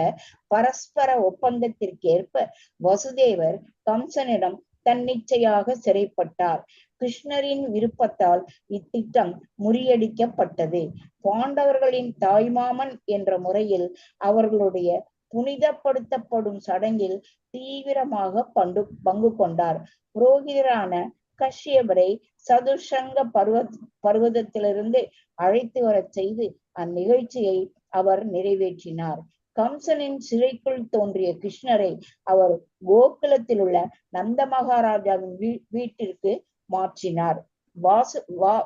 C: பரஸ்பர ஒப்பந்தத்திற்கேற்ப வசுதேவர் கம்சனிடம் தன்னிச்சையாக சிறைப்பட்டார். கிருஷ்ணரின் விருப்பத்தால் இத்திட்டம் முறியடிக்கப்பட்டது. பாண்டவர்களின் தாய்மாமன் என்ற முறையில் அவர்களுடைய புனிதப்படுத்தப்படும் சடங்கில் தீவிரமாக பங்கு கொண்டார். புரோகிதரான கஷ்யபரை சதுஷங்க பர்வதத்திலிருந்து அழைத்து வரச் செய்து அந்நிகழ்ச்சியை அவர் நிறைவேற்றினார். கம்சனின் சிறைக்குள் தோன்றிய கிருஷ்ணரை அவர் கோகுலத்தில் உள்ள நந்த மகாராஜாவின் வீட்டிற்கு மாற்றினார்.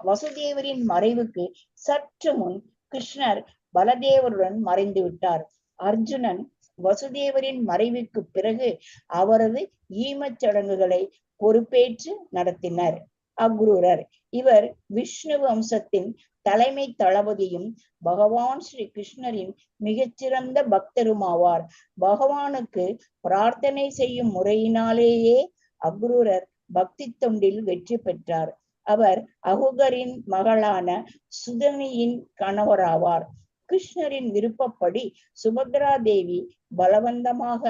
C: வசுதேவரின் மறைவுக்கு சற்று முன் கிருஷ்ணர் பலதேவருடன் மறைந்து விட்டார். அர்ஜுனன் வசுதேவரின் மறைவுக்கு பிறகு அவரது ஈமச் சடங்குகளை பொறுப்பேற்று நடத்தினர். அக்ரூரர் இவர் விஷ்ணு வம்சத்தின் தலைமை தளபதியும் பகவான் ஸ்ரீ கிருஷ்ணரின் மிகச்சிறந்த பக்தருமாவார். பகவானுக்கு பிரார்த்தனை செய்யும் முறையினாலேயே அக்ரூரர் பக்தி தொண்டில் வெற்றி பெற்றார். அவர் அகுகரின் மகளான சுதனியின் கணவராவார். கிருஷ்ணரின் விருப்பப்படி சுபத்ரா தேவி பலவந்தமாக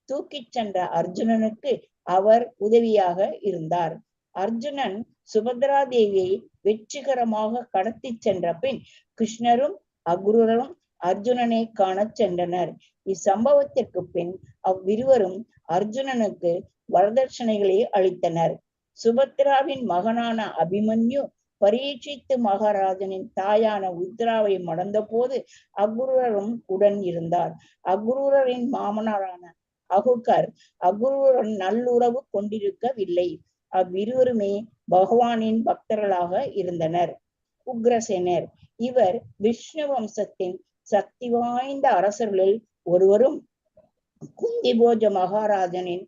C: தூக்கிச் சென்ற அர்ஜுனனுக்கு அவர் உதவியாக இருந்தார். அர்ஜுனன் சுபத்ரா தேவியை வெற்றிகரமாக கடத்தி சென்ற பின் கிருஷ்ணரும் அக்ரூரரும் அர்ஜுனனை காண சென்றனர். இச்சம்பவத்திற்கு பின் அவ்விருவரும் அர்ஜுனனுக்கு வரதட்சணைகளை அளித்தனர். சுபத்ராவின் மகனான அபிமன்யு பரீட்சித்து மகாராஜனின் தாயான உத்ராவை மணந்த போது அக்ரூரரும் உடன் இருந்தார். அக்ரூரரின் மாமனாரான அகுகர் அக்ரூரன் நல்லுறவு கொண்டிருக்கவில்லை. அவ்விருவருமே பகவானின் பக்தர்களாக இருந்தனர். உக்ரசேனர் இவர் விஷ்ணு வம்சத்தின் சக்தி வாய்ந்த அரசர்களில் ஒருவரும் குந்திபோஜ மகாராஜனின்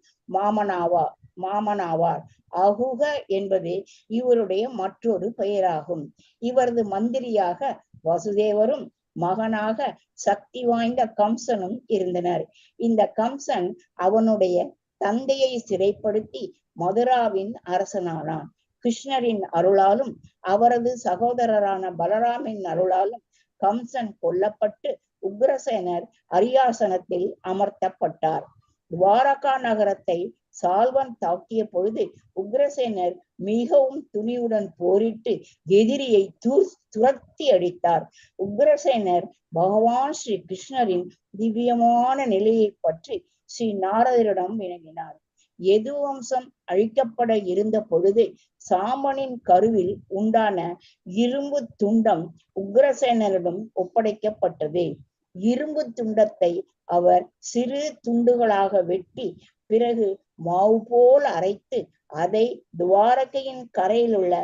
C: மாமனாவார். அகுக என்பது இவருடைய மற்றொரு பெயராகும். இவரது மந்திரியாக வசுதேவரும் மகனாக சக்தி வாய்ந்த கம்சனும் இருந்தனர். இந்த கம்சன் அவனுடைய தந்தையை சிறைப்படுத்தி மதுராவின் அரசனானான். கிருஷ்ணரின் அருளாலும் அவரது சகோதரரான பலராமின் அருளாலும் கம்சன் கொல்லப்பட்டு உக்ரசேனர் அரியாசனத்தில் அமர்த்தப்பட்டார். துவாரகா நகரத்தை சால்வன் தாக்கிய பொழுது உக்ரசேனர் மிகவும் துணிவுடன் போரிட்டு எதிரியை துரத்தி அடித்தார். உக்ரசேனர் பகவான் ஸ்ரீ கிருஷ்ணரின் திவ்யமான நிலையை பற்றி ஸ்ரீ நாரதரிடம் வினவினார். யது வம்சம் அழிக்கப்பட இருந்த பொழுது சாம்பனின் கருவில் உண்டான இரும்பு துண்டம் உக்ரசேனரிடம் ஒப்படைக்கப்பட்டது. இரும்பு துண்டத்தை அவர் சிறு துண்டுகளாக வெட்டி பிறகு மாவு போல் அரைத்து அதை துவாரகையின் கரையில் உள்ள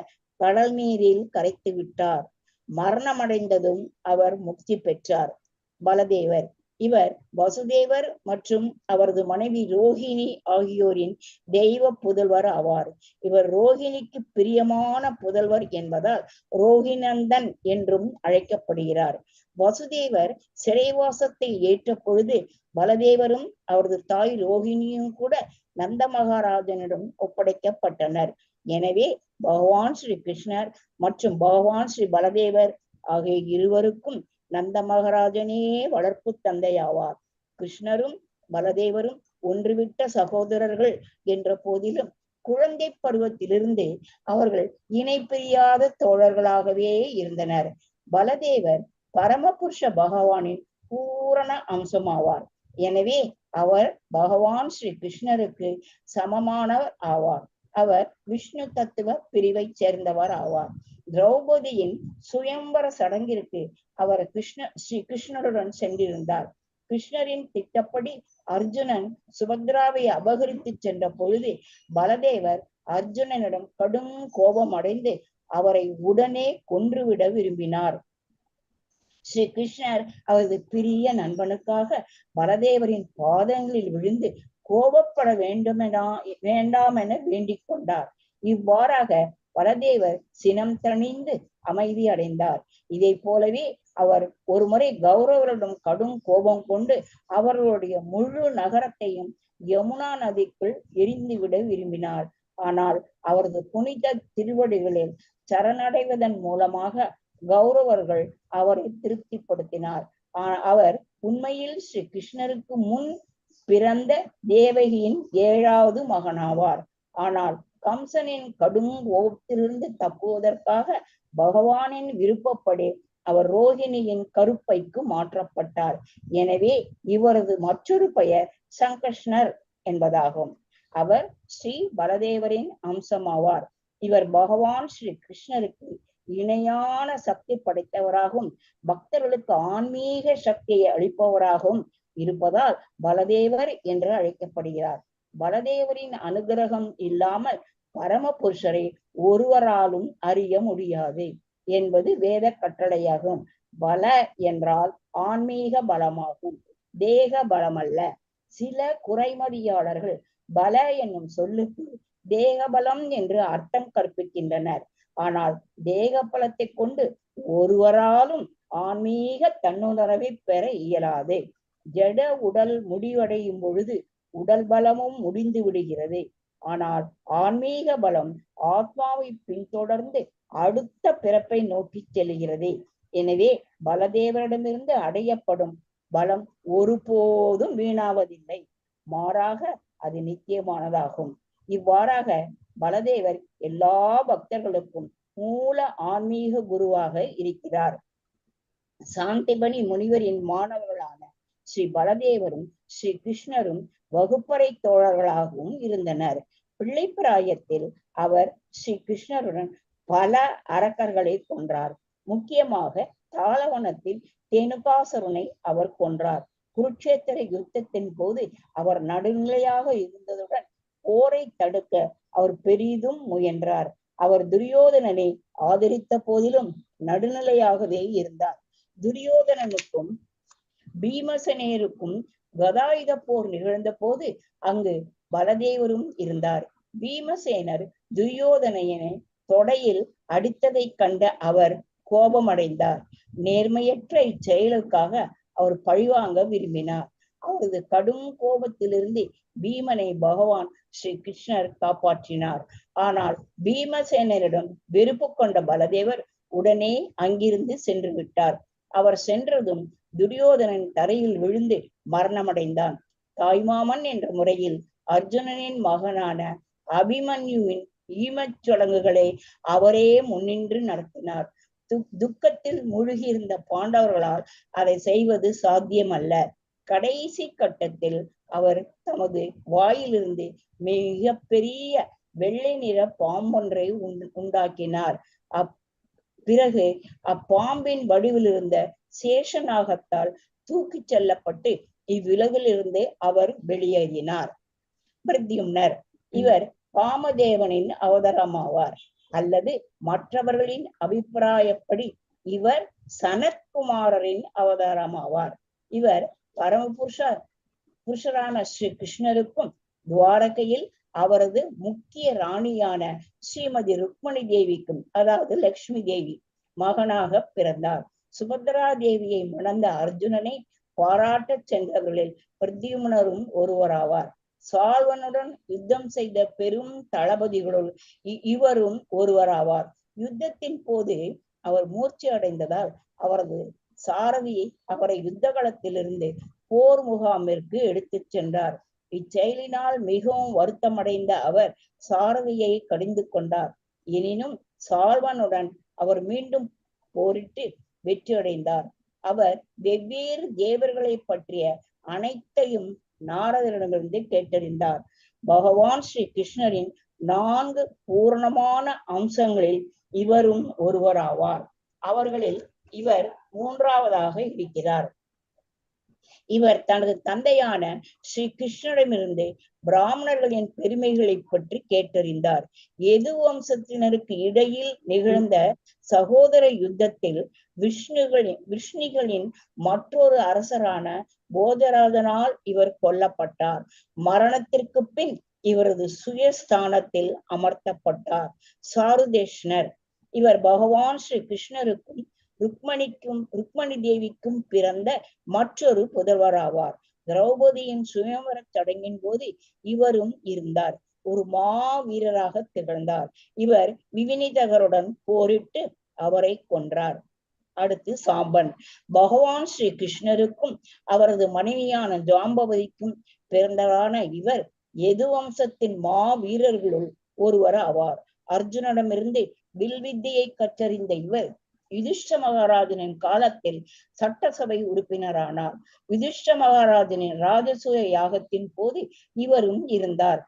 C: கடல் நீரில் கரைத்து விட்டார். மரணமடைந்ததும் அவர் முக்தி பெற்றார். பலதேவர் இவர் வசுதேவர் மற்றும் அவரது மனைவி ரோஹிணி ஆகியோரின் தெய்வ புதல்வர் ஆவார். இவர் ரோஹிணிக்கு பிரியமான புதல்வர் என்பதால் ரோஹிநந்தன் என்றும் அழைக்கப்படுகிறார். வசுதேவர் சிறைவாசத்தை ஏற்ற பொழுது பலதேவரும் அவரது தாய் ரோஹிணியும் கூட நந்த மகாராஜனிடம் ஒப்படைக்கப்பட்டனர். எனவே பகவான் ஸ்ரீ கிருஷ்ணர் மற்றும் பகவான் ஸ்ரீ பலதேவர் ஆகிய இருவருக்கும் நந்த மகாராஜனே வளர்ப்பு தந்தையாவார். கிருஷ்ணரும் பலதேவரும் ஒன்றுவிட்ட சகோதரர்கள் என்ற போதிலும் குழந்தை பருவத்திலிருந்து அவர்கள் இணை பிரியாத தோழர்களாகவே இருந்தனர். பலதேவர் பரமபுருஷ பகவானின் பூரண அம்சமாவார். எனவே அவர் பகவான் ஸ்ரீ கிருஷ்ணருக்கு சமமானவர் ஆவார். அவர் விஷ்ணு தத்துவ பிரிவை சேர்ந்தவர் ஆவார். திரௌபதியின் சுயம்பர சடங்கிற்கு அவர் ஸ்ரீ கிருஷ்ணருடன் சென்றிருந்தார். கிருஷ்ணரின் திட்டப்படி அர்ஜுனன் சுபத்ராவை அபகரித்து சென்ற பொழுது பலதேவர் அர்ஜுனனிடம் கடும் கோபம் அடைந்து அவரை உடனே கொன்றுவிட விரும்பினார். ஸ்ரீ கிருஷ்ணர் அவரது பிரிய நண்பனுக்காக பலதேவரின் பாதங்களில் விழுந்து கோபப்பட வேண்டாம் என வேண்டிக் கொண்டார். இவ்வாறாக பலதேவர் சினம் தணிந்து அமைதி அடைந்தார். இதை போலவே அவர் ஒருமுறை கௌரவரிடம் கடும் கோபம் கொண்டு அவர்களுடைய முழு நகரத்தையும் யமுனா நதிக்குள் எரிந்துவிட விரும்பினார். ஆனால் அவரது புனித திருவடிகளில் சரணடைவதன் மூலமாக கௌரவர்கள் அவரை திருப்திப்படுத்தினார். அவர் உண்மையில் ஸ்ரீ கிருஷ்ணருக்கு முன் பிறந்த தேவகியின் 7வது மகனாவார். ஆனால் கம்சனின் கடும் கோபத்திலிருந்து தப்புவதற்காக பகவானின் விருப்பப்படி அவர் ரோஹிணியின் கருப்பைக்கு மாற்றப்பட்டார். எனவே இவரது மற்றொரு பெயர் சங்கர்ஷ்ணர் என்பதாகும். அவர் ஸ்ரீ பலதேவரின் அம்சமாவார். இவர் பகவான் ஸ்ரீ கிருஷ்ணருக்கு இணையான சக்தி படைத்தவராகவும் பக்தர்களுக்கு ஆன்மீக சக்தியை அளிப்பவராகவும் இருப்பதால் பலதேவர் என்று அழைக்கப்படுகிறார். பலதேவரின் அனுகிரகம் இல்லாமல் பரமபுருஷரை ஒருவராலும் அறிய முடியாது என்பது வேத கட்டளையாகும். பல என்றால் ஆன்மீக பலமாகும், தேக பலமல்ல. சில குறைமதியாளர்கள் பல என்னும் சொல்லுக்கு தேக பலம் என்று அர்த்தம் கற்பிக்கின்றனர். ஆனால் தேக பலத்தை கொண்டு ஒருவராலும் ஆன்மீக தன்னுணர்வை பெற இயலாது. ஜட உடல் முடிவடையும் பொழுது உடல் பலமும் முடிந்து விடுகிறது. ஆனால் ஆன்மீக பலம் ஆத்மாவை பின்தொடர்ந்து அடுத்த பிறப்பை நோக்கி செல்கிறது. எனவே பலதேவரிடமிருந்து அடையப்படும் பலம் ஒருபோதும் வீணாவதில்லை, மாறாக அது நித்தியமானதாகும். இவ்வாறாக பலதேவர் எல்லா பக்தர்களுக்கும் மூல ஆன்மீக குருவாக இருக்கிறார். சாந்திபனி முனிவரின் மாணவர்களான ஸ்ரீ பலதேவரும் ஸ்ரீ கிருஷ்ணரும் வகுப்பறை தோழர்களாகவும் இருந்தனர். பிள்ளைப்பிராயத்தில் அவர் ஸ்ரீ கிருஷ்ணருடன் பல அரக்கர்களை கொன்றார். முக்கியமாக தாளவனத்தில் தேனுகாசுரனை அவர் கொன்றார். குருட்சேத்திர யுத்தத்தின் போது அவர் நடுநிலையாக இருந்ததுடன் போரை தடுக்க அவர் பெரிதும் முயன்றார். அவர் துரியோதனனை ஆதரித்த போதிலும் நடுநிலையாகவே இருந்தார். துரியோதனனுக்கும் பீமசேனருக்கும் கதாயுத போர் நிகழ்ந்த போது அங்கு பலதேவரும் இருந்தார். பீமசேனர் துரியோதனையனை தொடையில் அடித்ததை கண்ட அவர் கோபமடைந்தார். நேர்மையற்ற இச்செயலுக்காக அவர் பழிவாங்க விரும்பினார். அவரது கடும் கோபத்திலிருந்து பீமனை பகவான் ஸ்ரீ கிருஷ்ணர் காப்பாற்றினார். ஆனால் பீமசேனரிடம் வெறுப்பு கொண்ட பலதேவர் உடனே அங்கிருந்து சென்று விட்டார். அவர் சென்றதும் துரியோதனன் தரையில் விழுந்து மரணமடைந்தான். தாய்மாமன் என்ற முறையில் அர்ஜுனனின் மகனான அபிமன்யுவின் ஈமச் சடங்குகளை அவரே முன்னின்று நடத்தினார். துக்கத்தில் மூழ்கியிருந்த பாண்டவர்களால் அதை செய்வது சாத்தியமல்ல. கடைசி கட்டத்தில் அவர் தமது வாயிலிருந்து மிக பெரிய வெள்ளை நிற பாம்பொன்றை உண்டாக்கினார். பிறகு அப்பாம்பின் வடிவில் இருந்த சேஷநாகத்தால் தூக்கிச் செல்லப்பட்டு இவ்வுலகிலிருந்து அவர் வெளியேறினார். பிரத்யும்னர் இவர் காமதேவனின் அவதாரமாவார், அல்லது மற்றவர்களின் அபிப்பிராயப்படி இவர் சனத்குமாரரின் அவதாரமாவார். இவர் புருஷரான ஸ்ரீ கிருஷ்ணருக்கும் துவாரகையில் அவரது முக்கிய ராணியான ஸ்ரீமதி ருக்மணி தேவிக்கும், அதாவது லக்ஷ்மி தேவி மகனாக பிறந்தார். சுபத்ரா தேவியை மணந்த அர்ஜுனனை பாராட்ட சென்றவர்களில் பிரத்யும்னரும் ஒருவராவார். சால்வனுடன் யுத்தம் செய்த பெரும் தளபதிகளுள் இவரும் ஒருவராவார். யுத்தத்தின் போது அவர் மூர்ச்சி அடைந்ததால் அவரது சாரதியை அவரை யுத்த களத்திலிருந்து போர் முகாமிற்கு எடுத்துச் சென்றார். இச்செயலினால் மிகவும் வருத்தமடைந்த அவர் சாரதியை கடிந்து கொண்டார். எனினும் சால்வனுடன் அவர் மீண்டும் போரிட்டு வெற்றி அடைந்தார். அவர் வெவ்வேறு தேவர்களை பற்றிய அனைத்தையும் நாரதரிடமிருந்து கேட்டறிந்தார். பகவான் ஸ்ரீ கிருஷ்ணரின் 4 பூரணமான அம்சங்களில் இவரும் ஒருவராவார். அவர்களில் இவர் 3வதாக இருக்கிறார். இவர் தனது தந்தையான ஸ்ரீ கிருஷ்ணரிடமிருந்து பிராமணர்களின் பெருமைகளை பற்றி கேட்டறிந்தார். எது வம்சத்தினருக்கு இடையில் நிகழ்ந்த சகோதர யுத்தத்தில் விஷ்ணுகளின் மற்றொரு அரசரான போஜராஜனால் இவர் கொல்லப்பட்டார். மரணத்திற்கு பின் இவரது சுயஸ்தானத்தில் அமர்த்தப்பட்டார். சாருதேஷ்ணர் இவர் பகவான் ஸ்ரீ கிருஷ்ணருக்கும் ருக்மணி தேவிக்கும் பிறந்த மற்றொரு புதல்வராவார். திரௌபதியின் சுயம்வர சடங்கின் போது இவரும் இருந்தார். ஒரு மாவீரராக திகழ்ந்தார். இவர் விவினிதகருடன் போரிட்டு அவரை கொன்றார். அடுத்து சாம்பன். பகவான் ஸ்ரீ கிருஷ்ணருக்கும் அவரது மனைவியான ஜாம்பவதிக்கும் பிறந்தவரான இவர் எது வம்சத்தின் மாவீரர்களுள் ஒருவர் ஆவார். அர்ஜுனிடமிருந்து வில்வித்தையை கற்றறிந்த இவர் யுதிஷ்ட மகாராஜனின் காலத்தில் சட்டசபை உறுப்பினரானார். யுதிஷ்ட மகாராஜனின் ராஜசூய யாகத்தின் போது இவரும் இருந்தார்.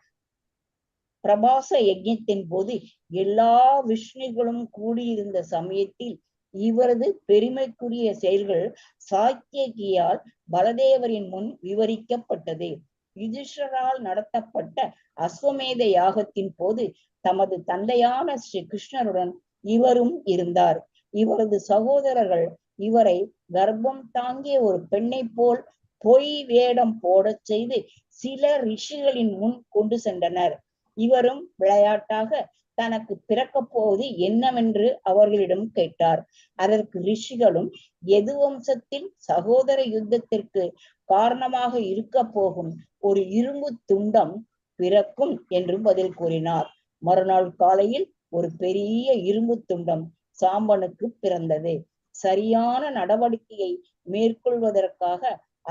C: பிரபாச யஜ்ஞத்தின் போது எல்லா விஷ்ணுகளும் கூடியிருந்த சமயத்தில் இவரது பெருமைக்குரிய செயல்கள் சாத்தியகியால் பலதேவரின் முன் விவரிக்கப்பட்டது. யுதிஷ்டரால் நடத்தப்பட்ட அஸ்வமேத யாகத்தின் போது தமது தந்தையான ஸ்ரீ கிருஷ்ணருடன் இவரும் இருந்தார். இவரது சகோதரர்கள் இவரை கர்ப்பம் தாங்கிய ஒரு பெண்ணை போல் பொய் வேடம் போடச் செய்து சில ரிஷிகளின் முன் கொண்டு சென்றனர். இவரும் விளையாட்டாக தனக்கு பிறக்கப் போவது என்னவென்று அவர்களிடம் கேட்டார். அதற்கு ரிஷிகளும் எது வம்சத்தில் சகோதர யுத்தத்திற்கு காரணமாக இருக்க போகும் ஒரு இரும்பு துண்டம் பிறக்கும் என்று பதில் கூறினார். மறுநாள் காலையில் ஒரு பெரிய இரும்பு துண்டம் சாம்பனுக்கு பிறந்தது. சரியான நடவடிக்கையை மேற்கொள்வதற்காக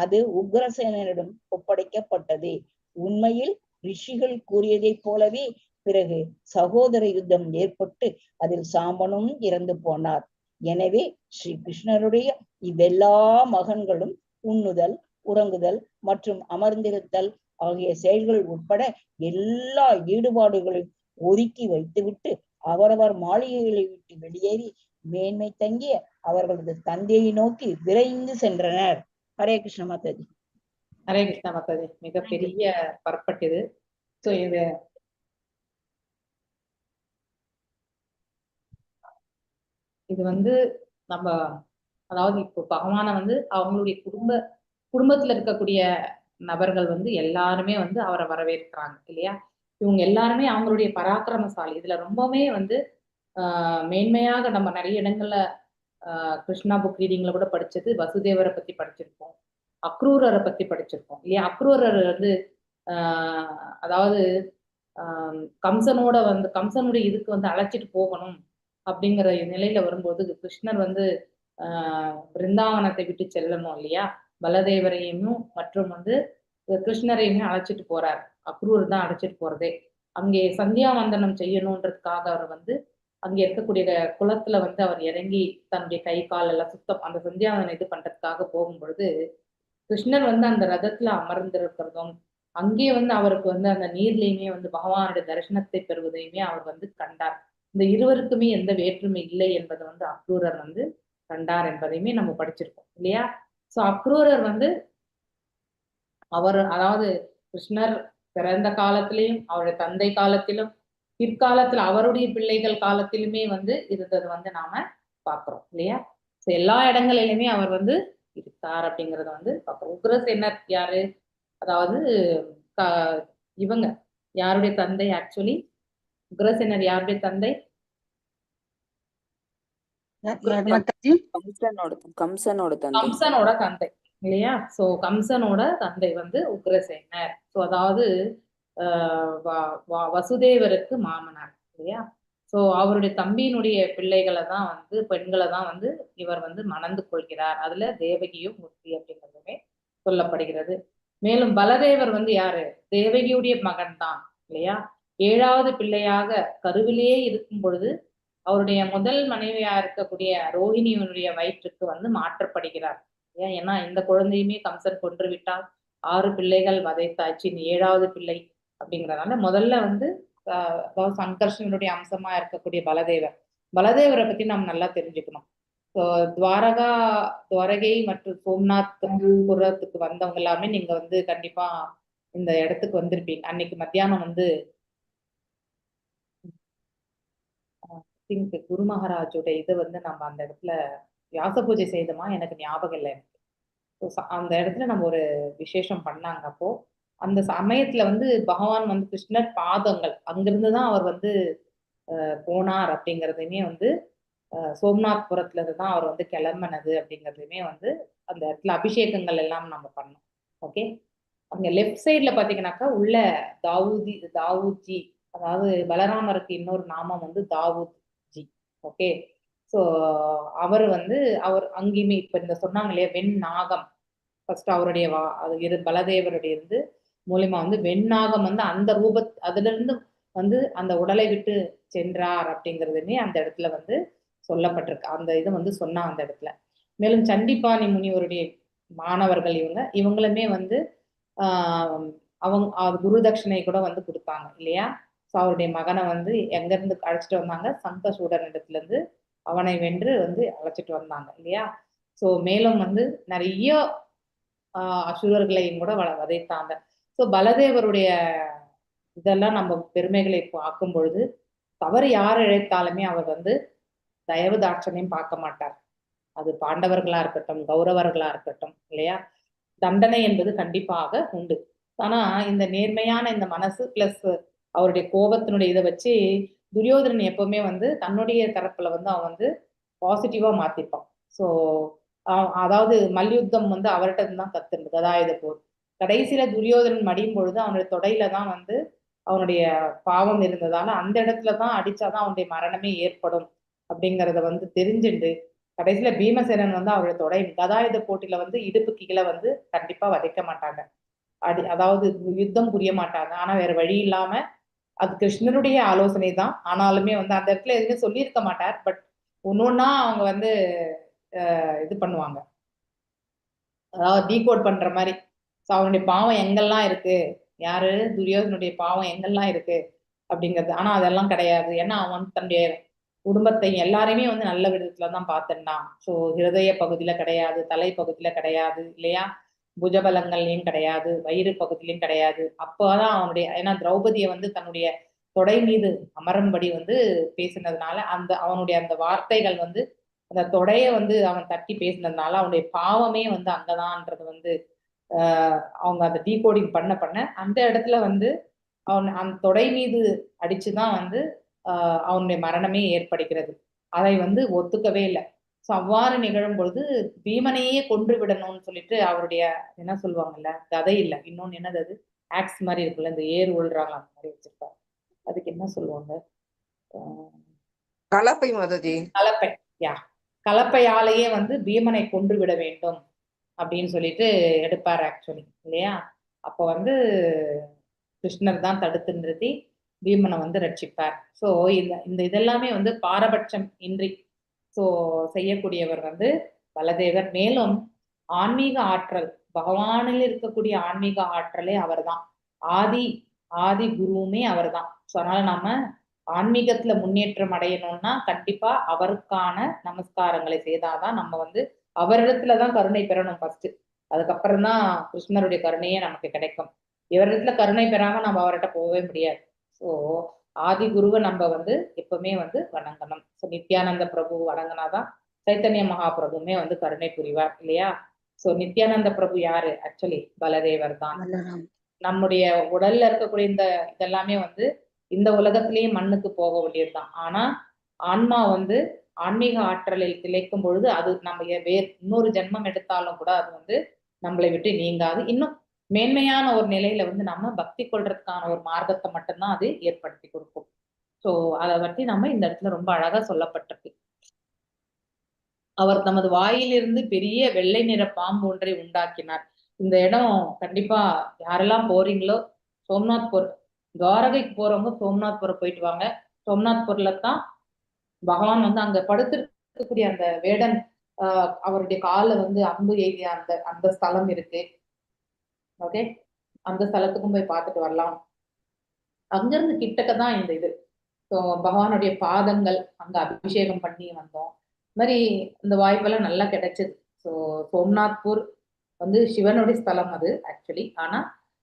C: அது உக்ரசேனரிடம் ஒப்படைக்கப்பட்டது. உண்மையில் ரிஷிகள் கூறியதைப் போலவே பிறகு சகோதர யுத்தம் ஏற்பட்டு அதில் சாம்பனும் இறந்து போனார். எனவே ஸ்ரீ கிருஷ்ணருடைய இவ்வெல்லா மகன்களும் உண்ணுதல், உறங்குதல் மற்றும் அமர்ந்திருத்தல் ஆகிய செயல்கள் உட்பட எல்லா ஈடுபாடுகளையும் ஒதுக்கி வைத்துவிட்டு அவரவர் மாளிகைகளை விட்டு வெளியேறி மேன்மை தங்கிய அவர்களது தந்தையை நோக்கி விரைந்து சென்றனர். ஹரே கிருஷ்ண மாதாஜி.
A: ஹரே கிருஷ்ணா மாதாஜி. மிகப்பெரிய பரப்பட்டு இது. ஸோ இது வந்து நம்ம அதாவது இப்போ பகவானை வந்து அவங்களுடைய குடும்பத்துல இருக்கக்கூடிய நபர்கள் வந்து எல்லாருமே வந்து அவரை வரவேற்கிறாங்க இல்லையா. இவங்க எல்லாருமே அவங்களுடைய பராக்கிரமசாலி. இதுல ரொம்பவே வந்து மேன்மையாக நம்ம நிறைய இடங்கள்ல கிருஷ்ணா புக் ரீடிங்ல கூட படிச்சது வசுதேவரை பத்தி படிச்சிருப்போம், அக்ரூரரை பத்தி படிச்சிருப்போம் இல்லையா. அக்ரூரர் வந்து அதாவது கம்சனுடைய இதுக்கு வந்து அழைச்சிட்டு போகணும் அப்படிங்கிற நிலையில வரும்போது கிருஷ்ணர் வந்து பிருந்தாவனத்தை விட்டு செல்லணும் இல்லையா. பலதேவரையும் மற்றும் வந்து கிருஷ்ணரையுமே அழைச்சிட்டு போறார். அக்ரூர் தான் அழைச்சிட்டு போறதே. அங்கே சந்தியாவந்தனம் செய்யணுன்றதுக்காக அவர் வந்து அங்கே இருக்கக்கூடிய குளத்துல வந்து அவர் இறங்கி தன்னுடைய கை கால் எல்லாம் சுத்தம் அந்த சந்தியாவந்தனம் இது பண்றதுக்காக போகும்பொழுது கிருஷ்ணர் வந்து அந்த ரதத்துல அமர்ந்திருக்கிறதும் அங்கே வந்து அவருக்கு வந்து அந்த நீர்லையுமே வந்து பகவானுடைய தரிசனத்தை பெறுவதையுமே அவர் வந்து கண்டார். இந்த இருவருக்குமே எந்த வேற்றுமை இல்லை என்பதை வந்து அக்ரூரர் வந்து கண்டார் என்பதையுமே நம்ம படிச்சிருக்கோம் இல்லையா. சோ அக்ரூரர் வந்து அவர் அதாவது கிருஷ்ணர் பிறந்த காலத்திலையும் அவருடைய தந்தை காலத்திலும் பிற்காலத்துல அவருடைய பிள்ளைகள் காலத்திலுமே வந்து இருந்தது வந்து நாம பாக்குறோம் இல்லையா. சோ எல்லா இடங்களிலுமே அவர் வந்து இருக்கார் அப்படிங்கறத வந்து பாக்குறோம். உக்ரசேனர் யாரு, அதாவது இவங்க யாருடைய தந்தை, ஆக்சுவலி உக்ரசேனர் யாருடைய தந்தை? கம்சனோட தந்தை இல்லையா. சோ கம்சனோட தந்தை வந்து உக்ரசேனர். சோ அதாவது வசுதேவருக்கு மாமனார் இல்லையா. சோ அவருடைய தம்பியினுடைய பிள்ளைகளை தான் வந்து பெண்களை தான் வந்து இவர் வந்து மணந்து கொள்கிறார். அதுல தேவகியும் முக்தி அப்படிங்கிறதுமே சொல்லப்படுகிறது. மேலும் பலதேவர் வந்து யாரு, தேவகியுடைய மகன் தான் இல்லையா. 7வது பிள்ளையாக கருவிலேயே இருக்கும் பொழுது அவருடைய முதல் மனைவியா இருக்கக்கூடிய ரோஹிணியினுடைய வயிற்றுக்கு வந்து மாற்றப்படுகிறார். ஏன்னா இந்த குழந்தையுமே கம்சன் கொன்று விட்டால் 6 பிள்ளைகள் வதைத்தாச்சு, 7வது பிள்ளை அப்படிங்கிறதுனால முதல்ல வந்து அதாவது சங்கர்ஷனுடைய அம்சமா இருக்கக்கூடிய பலதேவரை பத்தி நாம் நல்லா தெரிஞ்சுக்கணும். ஸோ துவாரகை மற்றும் சோம்நாத் புரத்துக்கு வந்தவங்க எல்லாமே நீங்க வந்து கண்டிப்பா இந்த இடத்துக்கு வந்திருப்பீங்க. அன்னைக்கு மத்தியானம் வந்து குரு மகாராஜோட இது வந்து நம்ம அந்த இடத்துல வியாச பூஜை செய்தோமா எனக்கு ஞாபகம் இல்லை எனக்கு. அந்த இடத்துல நம்ம ஒரு விசேஷம் பண்ணாங்க. அப்போ அந்த சமயத்துல வந்து பகவான் வந்து கிருஷ்ணர் பாதங்கள் அங்கிருந்துதான் அவர் வந்து போனார் அப்படிங்கிறதுமே வந்து சோம்நாத் புரத்துல இருந்துதான் அவர் வந்து கிளம்பினது அப்படிங்கிறதுமே வந்து அந்த இடத்துல அபிஷேகங்கள் எல்லாம் நம்ம பண்ணோம். ஓகே, அங்க லெஃப்ட் சைட்ல பாத்தீங்கன்னாக்கா உள்ள தாவூத்ஜி, அதாவது பலராமருக்கு இன்னொரு நாமம் வந்து தாவூத்ஜி. ஓகே, ஸோ அவர் வந்து அவர் அங்கேயுமே இப்ப இந்த சொன்னாங்க இல்லையா வெண்ணாகம், ஃபர்ஸ்ட் அவருடைய பலதேவருடைய இருந்து மூலியமா வந்து வெண்ணாகம் வந்து அந்த அதுல இருந்து வந்து அந்த உடலை விட்டு சென்றார் அப்படிங்கிறதுமே அந்த இடத்துல வந்து சொல்லப்பட்டிருக்கு. அந்த இது வந்து சொன்னா அந்த இடத்துல. மேலும் சண்டிபாணி முனிவருடைய மாணவர்கள் இவங்களுமே வந்து அவங்க குரு தட்சிணை கூட வந்து கொடுத்தாங்க இல்லையா. ஸோ அவருடைய மகனை வந்து எங்க இருந்து அழைச்சிட்டு வந்தாங்க, சங்கசூடன் இடத்துல இருந்து அவனை வென்று வந்து அழைச்சிட்டு வந்தாங்க இல்லையா. ஸோ மேலும் வந்து நிறைய அசுரர்களையும் கூட வதைத்தாங்க. ஸோ பலதேவருடைய இதெல்லாம் நம்ம பெருமைகளை பார்க்கும் பொழுது தவறு யார் இழைத்தாலுமே அவர் வந்து தயவு தாட்சணையும் பார்க்க மாட்டார். அது பாண்டவர்களா இருக்கட்டும் கௌரவர்களா இருக்கட்டும் இல்லையா. தண்டனை என்பது கண்டிப்பாக உண்டு. ஆனா இந்த நேர்மையான இந்த மனசு பிளஸ் அவருடைய கோபத்தினுடைய இதை வச்சு துரியோதனன் எப்பவுமே வந்து தன்னுடைய தரப்புல வந்து அவன் வந்து பாசிட்டிவா மாத்திப்பான். ஸோ அதாவது மல்யுத்தம் வந்து அவர்கிட்ட தான் கத்துருந்தது. கதாயுத போர் கடைசியில துரியோதனன் மடியும் பொழுது அவனுடைய தொடையில தான் வந்து அவனுடைய பாவம் இருந்ததால அந்த இடத்துலதான் அடிச்சாதான் அவனுடைய மரணமே ஏற்படும் அப்படிங்கறத வந்து தெரிஞ்சுண்டு கடைசியில பீமசேனன் வந்து அவருடைய தொடை கதாயுத போட்டியில வந்து இடுப்புக்கு கீழே வந்து கண்டிப்பா வதைக்க மாட்டாங்க, அதாவது யுத்தம் புரிய மாட்டாங்க. ஆனா வேற வழி இல்லாம அது கிருஷ்ணருடைய ஆலோசனை தான். ஆனாலுமே வந்து அந்த இடத்துல எதுவுமே சொல்லியிருக்க மாட்டார். பட் ஒன்னொன்னா அவங்க வந்து இது பண்ணுவாங்க, அதாவது டீகோட் பண்ற மாதிரி. ஸோ அவனுடைய பாவம் எங்கெல்லாம் இருக்கு, யாரு துரியோதனுடைய பாவம் எங்கெல்லாம் இருக்கு அப்படிங்கிறது. ஆனா அதெல்லாம் கிடையாது. ஏன்னா அவன் தன்னுடைய குடும்பத்தை எல்லாரையுமே வந்து நல்ல விதத்துல தான் பார்த்துட்டான். ஸோ ஹிருதய பகுதியில கிடையாது, தலை பகுதியில கிடையாது இல்லையா, புஜபலங்கள்லயும் கிடையாது, வயிறு பகுதியிலையும் கிடையாது. அப்போதான் அவனுடைய, ஏன்னா திரௌபதியை வந்து தன்னுடைய தொடை மீது அமரும்படி வந்து பேசினதுனால அந்த அவனுடைய அந்த வார்த்தைகள் வந்து அந்த தொடைய வந்து அவன் தட்டி பேசினதுனால அவனுடைய பாவமே வந்து அங்கதான்ன்றது வந்து அவங்க அந்த டீகோடிங் பண்ண அந்த இடத்துல வந்து அவன் அந்த தொடை மீது அடிச்சுதான் வந்து அவனுடைய மரணமே ஏற்படுகிறது. அதை வந்து ஒத்துக்கவே இல்லை. ஸோ அவ்வாறு நிகழும் பொழுது பீமனையே கொன்று விடணும்னு சொல்லிட்டு அவருடைய என்ன சொல்லுவாங்கல்ல, கதை இல்லை இன்னொன்னு என்னது, அது ஆக்ஸ் மாதிரி இருக்குல்ல, இந்த ஏர் உள்றாங்க அந்த மாதிரி வச்சிருப்பாரு, அதுக்கு என்ன சொல்லுவாங்க,
B: கலப்பை மாதாஜி.
A: கலப்பை. யா, கலப்பையாலேயே வந்து பீமனை கொன்று விட வேண்டும் அப்படின்னு சொல்லிட்டு எடுப்பார் ஆக்சுவலி இல்லையா. அப்போ வந்து கிருஷ்ணர் தான் தடுத்து நிறுத்தி பீமனை வந்து ரட்சிப்பார். ஸோ இந்த இதெல்லாமே வந்து பாரபட்சம் இன்றி ஸோ செய்யக்கூடியவர் வந்து பலதேவர். மேலும் ஆன்மீக ஆற்றல், பகவானில் இருக்கக்கூடிய ஆன்மீக ஆற்றலே அவர் தான். ஆதி குருவுமே அவர் தான். ஸோ அதனால நாம ஆன்மீகத்துல முன்னேற்றம் அடையணும்னா கண்டிப்பா அவருக்கான நமஸ்காரங்களை செய்தாதான் நம்ம வந்து அவரிடத்துலதான் கருணை பெறணும் ஃபர்ஸ்ட். அதுக்கப்புறம் தான் கிருஷ்ணருடைய கருணையே நமக்கு கிடைக்கும். இவரிடத்துல கருணை பெறாம நம்ம அவர்கிட்ட போகவே முடியாது. ஸோ ஆதி குருவை நம்ம வந்து எப்பவுமே வந்து வணங்கணும். ஸோ நித்யானந்த பிரபு வணங்கினாதான் சைத்தன்ய மகாபிரபுமே வந்து கருணை புரிவார் இல்லையா. ஸோ நித்யானந்த பிரபு யாரு, ஆக்சுவலி பலதேவர் தான். நம்முடைய உடல்ல இருக்கக்கூடிய இந்த இதெல்லாமே வந்து இந்த உலகத்திலேயே மண்ணுக்கு போக வேண்டியதுதான். ஆனா ஆன்மா வந்து ஆன்மீக ஆற்றலில் திளைக்கும் பொழுது அது நம்ம இன்னொரு ஜென்மம் எடுத்தாலும் கூட அது வந்து நம்மளை விட்டு நீங்காது. இன்னும் மேன்மையான ஒரு நிலையில வந்து நம்ம பக்தி கொள்றதுக்கான ஒரு மார்க்கத்தை மட்டும்தான் அது ஏற்படுத்தி கொடுக்கும். ஸோ அதை பற்றி நம்ம இந்த இடத்துல ரொம்ப அழகா சொல்லப்பட்டிருக்கு. அவர் தமது வாயிலிருந்து பெரிய வெள்ளை நிற பாம்பு ஒன்றை உண்டாக்கினார். இந்த இடம் கண்டிப்பா யாரெல்லாம் போறீங்களோ சோம்நாத்பூர், துவாரகைக்கு போறவங்க சோம்நாத்பூர் போயிட்டு வாங்க. சோம்நாத்பூர்ல தான் பகவான் வந்து அங்க படுத்திருக்கக்கூடிய அந்த வேடன் அவருடைய காலை வந்து அம்பு எய்திய அந்த அந்த ஸ்தலம் இருக்கு. ஓகே, அந்த ஸ்தலத்துக்கும் போய் பார்த்துட்டு வரலாம். அங்கிருந்து கிட்டக்கதான் இந்த இது. ஸோ பகவானுடைய பாதங்கள் அங்க அபிஷேகம் பண்ணி வந்தோம். இது மாதிரி இந்த வாய்ப்பெல்லாம் நல்லா கிடைச்சது. ஸோ சோம்நாத்பூர் வந்து சிவனுடைய ஸ்தலம் அது ஆக்சுவலி. ஆனா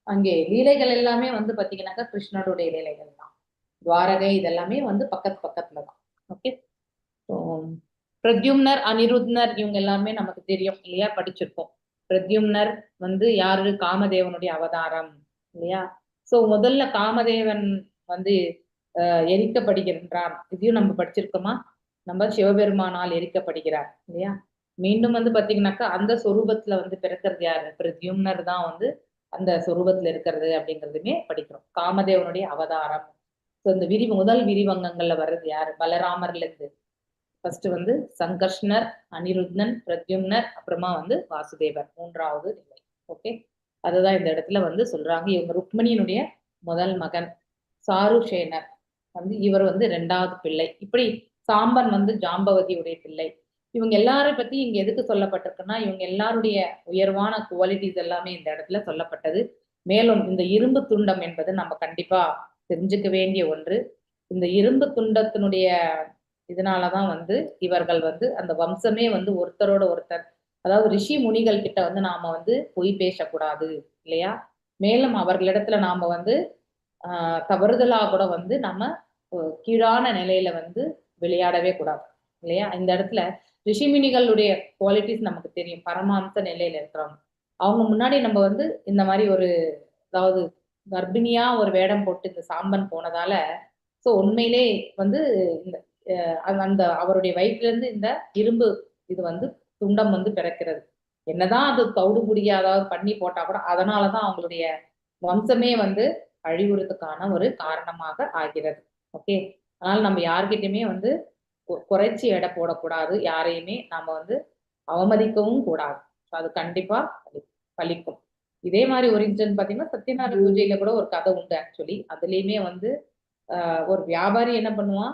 A: அங்கே லீலைகள் எல்லாமே வந்து பாத்தீங்கன்னாக்கா கிருஷ்ணனுடைய லீலைகள் தான். துவாரகை இதெல்லாமே வந்து பக்கத்துல தான். ஓகே, ஸோ பிரத்யும்னர், அனிருத்னர் இவங்க எல்லாமே நமக்கு தெரியும் இல்லையா, படிச்சிருக்கோம். பிரத்யும்னர் வந்து யாரு, காமதேவனுடைய அவதாரம் இல்லையா. ஸோ முதல்ல காமதேவன் வந்து எரிக்கப்படுகின்றான், இதையும் நம்ம படிச்சிருக்கோமா. நம்ம சிவபெருமானால் எரிக்கப்படுகிறார் இல்லையா. மீண்டும் வந்து பாத்தீங்கன்னாக்கா அந்த சொரூபத்துல வந்து பிறக்கிறது யாரு, பிரத்யும்னர் தான் வந்து அந்த சொரூபத்துல இருக்கிறது அப்படிங்கிறதுமே படிக்கிறோம். காமதேவனுடைய அவதாரம். ஸோ இந்த முதல் விரிவங்கங்கள்ல வர்றது யாரு, பலராமர்ல இருந்து ஃபர்ஸ்ட் வந்து சங்கர்ஷ்ணர், அனிருத்னன், பிரத்யும்னர், அப்புறமா வந்து வாசுதேவர் மூன்றாவது நிலை. ஓகே, அதுதான் இந்த இடத்துல வந்து சொல்றாங்க. இவங்க ருக்மணியினுடைய முதல் மகன். சாருஷேனர் வந்து இவர் வந்து 2வது பிள்ளை. இப்படி சாம்பன் வந்து ஜாம்பவதியுடைய பிள்ளை. இவங்க எல்லாரையும் பத்தி இங்க எதுக்கு சொல்லப்பட்டிருக்குன்னா இவங்க எல்லாருடைய உயர்வான குவாலிட்டிஸ் எல்லாமே இந்த இடத்துல சொல்லப்பட்டது. மேலும் இந்த இரும்பு துண்டம் என்பது நம்ம கண்டிப்பா தெரிஞ்சுக்க வேண்டிய ஒன்று. இந்த இரும்பு துண்டத்தினுடைய இதனாலதான் வந்து இவர்கள் வந்து அந்த வம்சமே வந்து ஒருத்தரோட ஒருத்தர், அதாவது ரிஷி முனிகள் கிட்ட வந்து நாம வந்து பொய் பேசக்கூடாது இல்லையா. மேலும் அவர்களிடத்துல நாம வந்து தவறுதலா கூட வந்து நம்ம கீழான நிலையில வந்து விளையாடவே கூடாது இல்லையா. இந்த இடத்துல ரிஷிமுனிகளுடைய குவாலிட்டிஸ் நமக்கு தெரியும். பரமாம்ச நிலையில இருக்கிறவங்க, அவங்க முன்னாடி நம்ம வந்து இந்த மாதிரி ஒரு, அதாவது கர்ப்பிணியா ஒரு வேடம் போட்டு இந்த சாம்பன் போனதால ஸோ உண்மையிலே வந்து இந்த அந்த அவருடைய வயிற்றுல இருந்து இந்த இரும்பு இது வந்து துண்டம் வந்து பிறக்கிறது. என்னதான் அது தவிடுபுடியா அதாவது பண்ணி போட்டா கூட அதனாலதான் அவங்களுடைய வம்சமே வந்து அழிவுறதுக்கான ஒரு காரணமாக ஆகிறது. ஓகே, அதனால நம்ம யார்கிட்டயுமே வந்து குறைச்சி எடை போடக்கூடாது, யாரையுமே நாம வந்து அவமதிக்கவும் கூடாது. அது கண்டிப்பா பலிக்கும். இதே மாதிரி ஒரு இன்சிடென்ட் பாத்தீங்கன்னா சத்யநாராயண பூஜையில கூட ஒரு கதை உண்டு. ஆக்சுவலி அதுலயுமே வந்து ஒரு வியாபாரி என்ன பண்ணுவான்,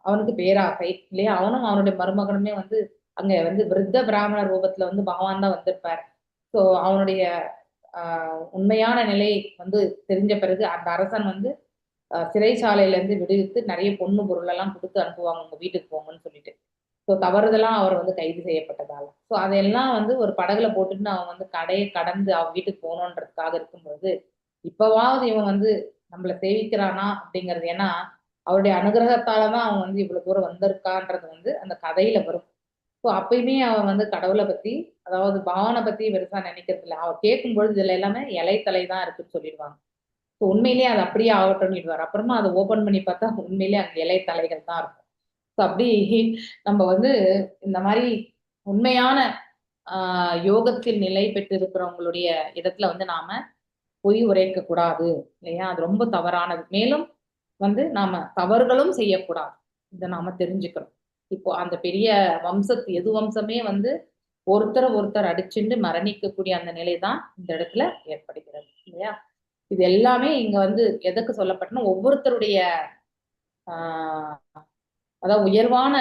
A: அவனுக்கு பேராசை இல்லையா, அவனும் அவனுடைய மருமகனுமே வந்து அங்க வந்து விருத்த பிராமண ரூபத்துல வந்து பகவான் தான் வந்திருப்பார். ஸோ அவனுடைய உண்மையான நிலை வந்து தெரிஞ்ச பிறகு அந்த அரசன் வந்து சிறைச்சாலையில இருந்து விடுவித்து நிறைய பொண்ணு பொருள் எல்லாம் கொடுத்து அனுப்புவாங்க, உங்க வீட்டுக்கு போங்கன்னு சொல்லிட்டு. ஸோ தவறுதெல்லாம் அவர் வந்து கைது செய்யப்பட்டதால ஸோ அதையெல்லாம் வந்து ஒரு படகுல போட்டுட்டு அவன் வந்து கடையை கடந்து அவன் வீட்டுக்கு போகணுன்றதுக்காக இருக்கும்போது இப்பவாவது இவன் வந்து நம்மளை சேவிக்கிறானா அப்படிங்கிறது. ஏன்னா அவருடைய அனுகிரகத்தாலதான் அவன் வந்து இவ்வளவு தூரம் வந்திருக்கான்றது வந்து அந்த கதையில வரும். ஸோ அப்பயுமே அவன் வந்து கடவுளை பத்தி, அதாவது பகவானை பத்தி பெருசா நினைக்கிறது இல்லை. அவன் கேட்கும்பொழுது இதுல எல்லாமே இலைத்தலை தான் இருக்குன்னு சொல்லிடுவாங்க. ஸோ உண்மையிலேயே அது அப்படியே ஆகட்டும்னு அப்புறமா அதை ஓபன் பண்ணி பார்த்தா உண்மையிலேயே அங்க இலைத்தலைகள் தான் இருக்கும். ஸோ அப்படி நம்ம வந்து இந்த மாதிரி உண்மையான யோகத்தில் நிலை பெற்று இருக்கிறவங்களுடைய இடத்துல வந்து நாம பொய் உரைக்க கூடாது இல்லையா, அது ரொம்ப தவறானது. மேலும் வந்து நாம தவறுகளும் செய்யக்கூடாது, இதை நாம தெரிஞ்சுக்கிறோம். இப்போ அந்த பெரிய எது வம்சமே வந்து ஒருத்தர் அடிச்சுட்டு மரணிக்கக்கூடிய அந்த நிலை தான் இந்த இடத்துல ஏற்படுகிறது இல்லையா. இது எல்லாமே இங்க வந்து எதுக்கு சொல்லப்பட்டனா ஒவ்வொருத்தருடைய அதாவது உயர்வான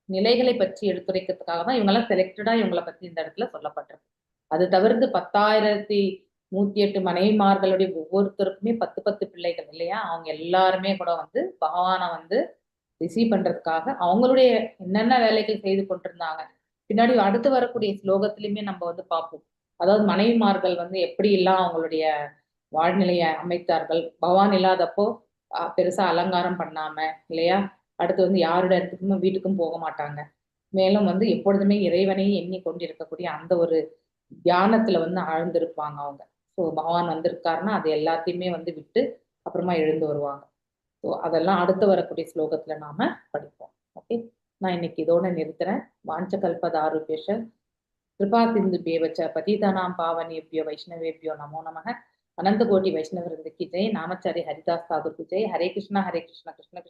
A: நிலைகளை பற்றி எடுத்துரைக்கிறதுக்காக தான் இவங்கெல்லாம் செலக்டடா இவங்களை பத்தி இந்த இடத்துல சொல்லப்பட்டிருக்கு. அது தவிர்த்து 10,108 மனைவிமார்களுடைய ஒவ்வொருத்தருக்குமே 10 பிள்ளைகள் இல்லையா, அவங்க எல்லாருமே கூட வந்து பகவானை வந்து ரிசீவ் பண்றதுக்காக அவங்களுடைய என்னென்ன வேலைகள் செய்து கொண்டிருந்தாங்க. பின்னாடி அடுத்து வரக்கூடிய ஸ்லோகத்திலுமே நம்ம வந்து பார்ப்போம். அதாவது மனைவிமார்கள் வந்து எப்படி எல்லாம் அவங்களுடைய வாழ்நிலையை அமைத்தார்கள். பகவான் இல்லாதப்போ பெருசா அலங்காரம் பண்ணாம இல்லையா, அடுத்து வந்து யாருடைய இடத்துக்குமே வீட்டுக்கும் போக மாட்டாங்க. மேலும் வந்து எப்பொழுதுமே இறைவனையும் எண்ணி கொண்டிருக்கக்கூடிய அந்த ஒரு தியானத்துல வந்து ஆழ்ந்திருப்பாங்க அவங்க. ஸோ பகவான் வந்திருக்காருன்னா அது எல்லாத்தையுமே வந்து விட்டு அப்புறமா எழுந்து வருவாங்க. ஸோ அதெல்லாம் அடுத்து வரக்கூடிய ஸ்லோகத்துல நாம படிப்போம். ஓகே, நான் இன்னைக்கு இதோட நிறுத்துறேன். வாஞ்ச கல்பதாருபேஷ கிருபா சிந்து பேவச்ச பதிதனாம் பாவனேபியோ வைஷ்ணவேபியோ நமோ நமக. अनंत कोटि वैष्णव वृंद की जय. नामाचार्य हरिदास ठाकुर की जय. हरे कृष्णा कृष्ण कृष्ण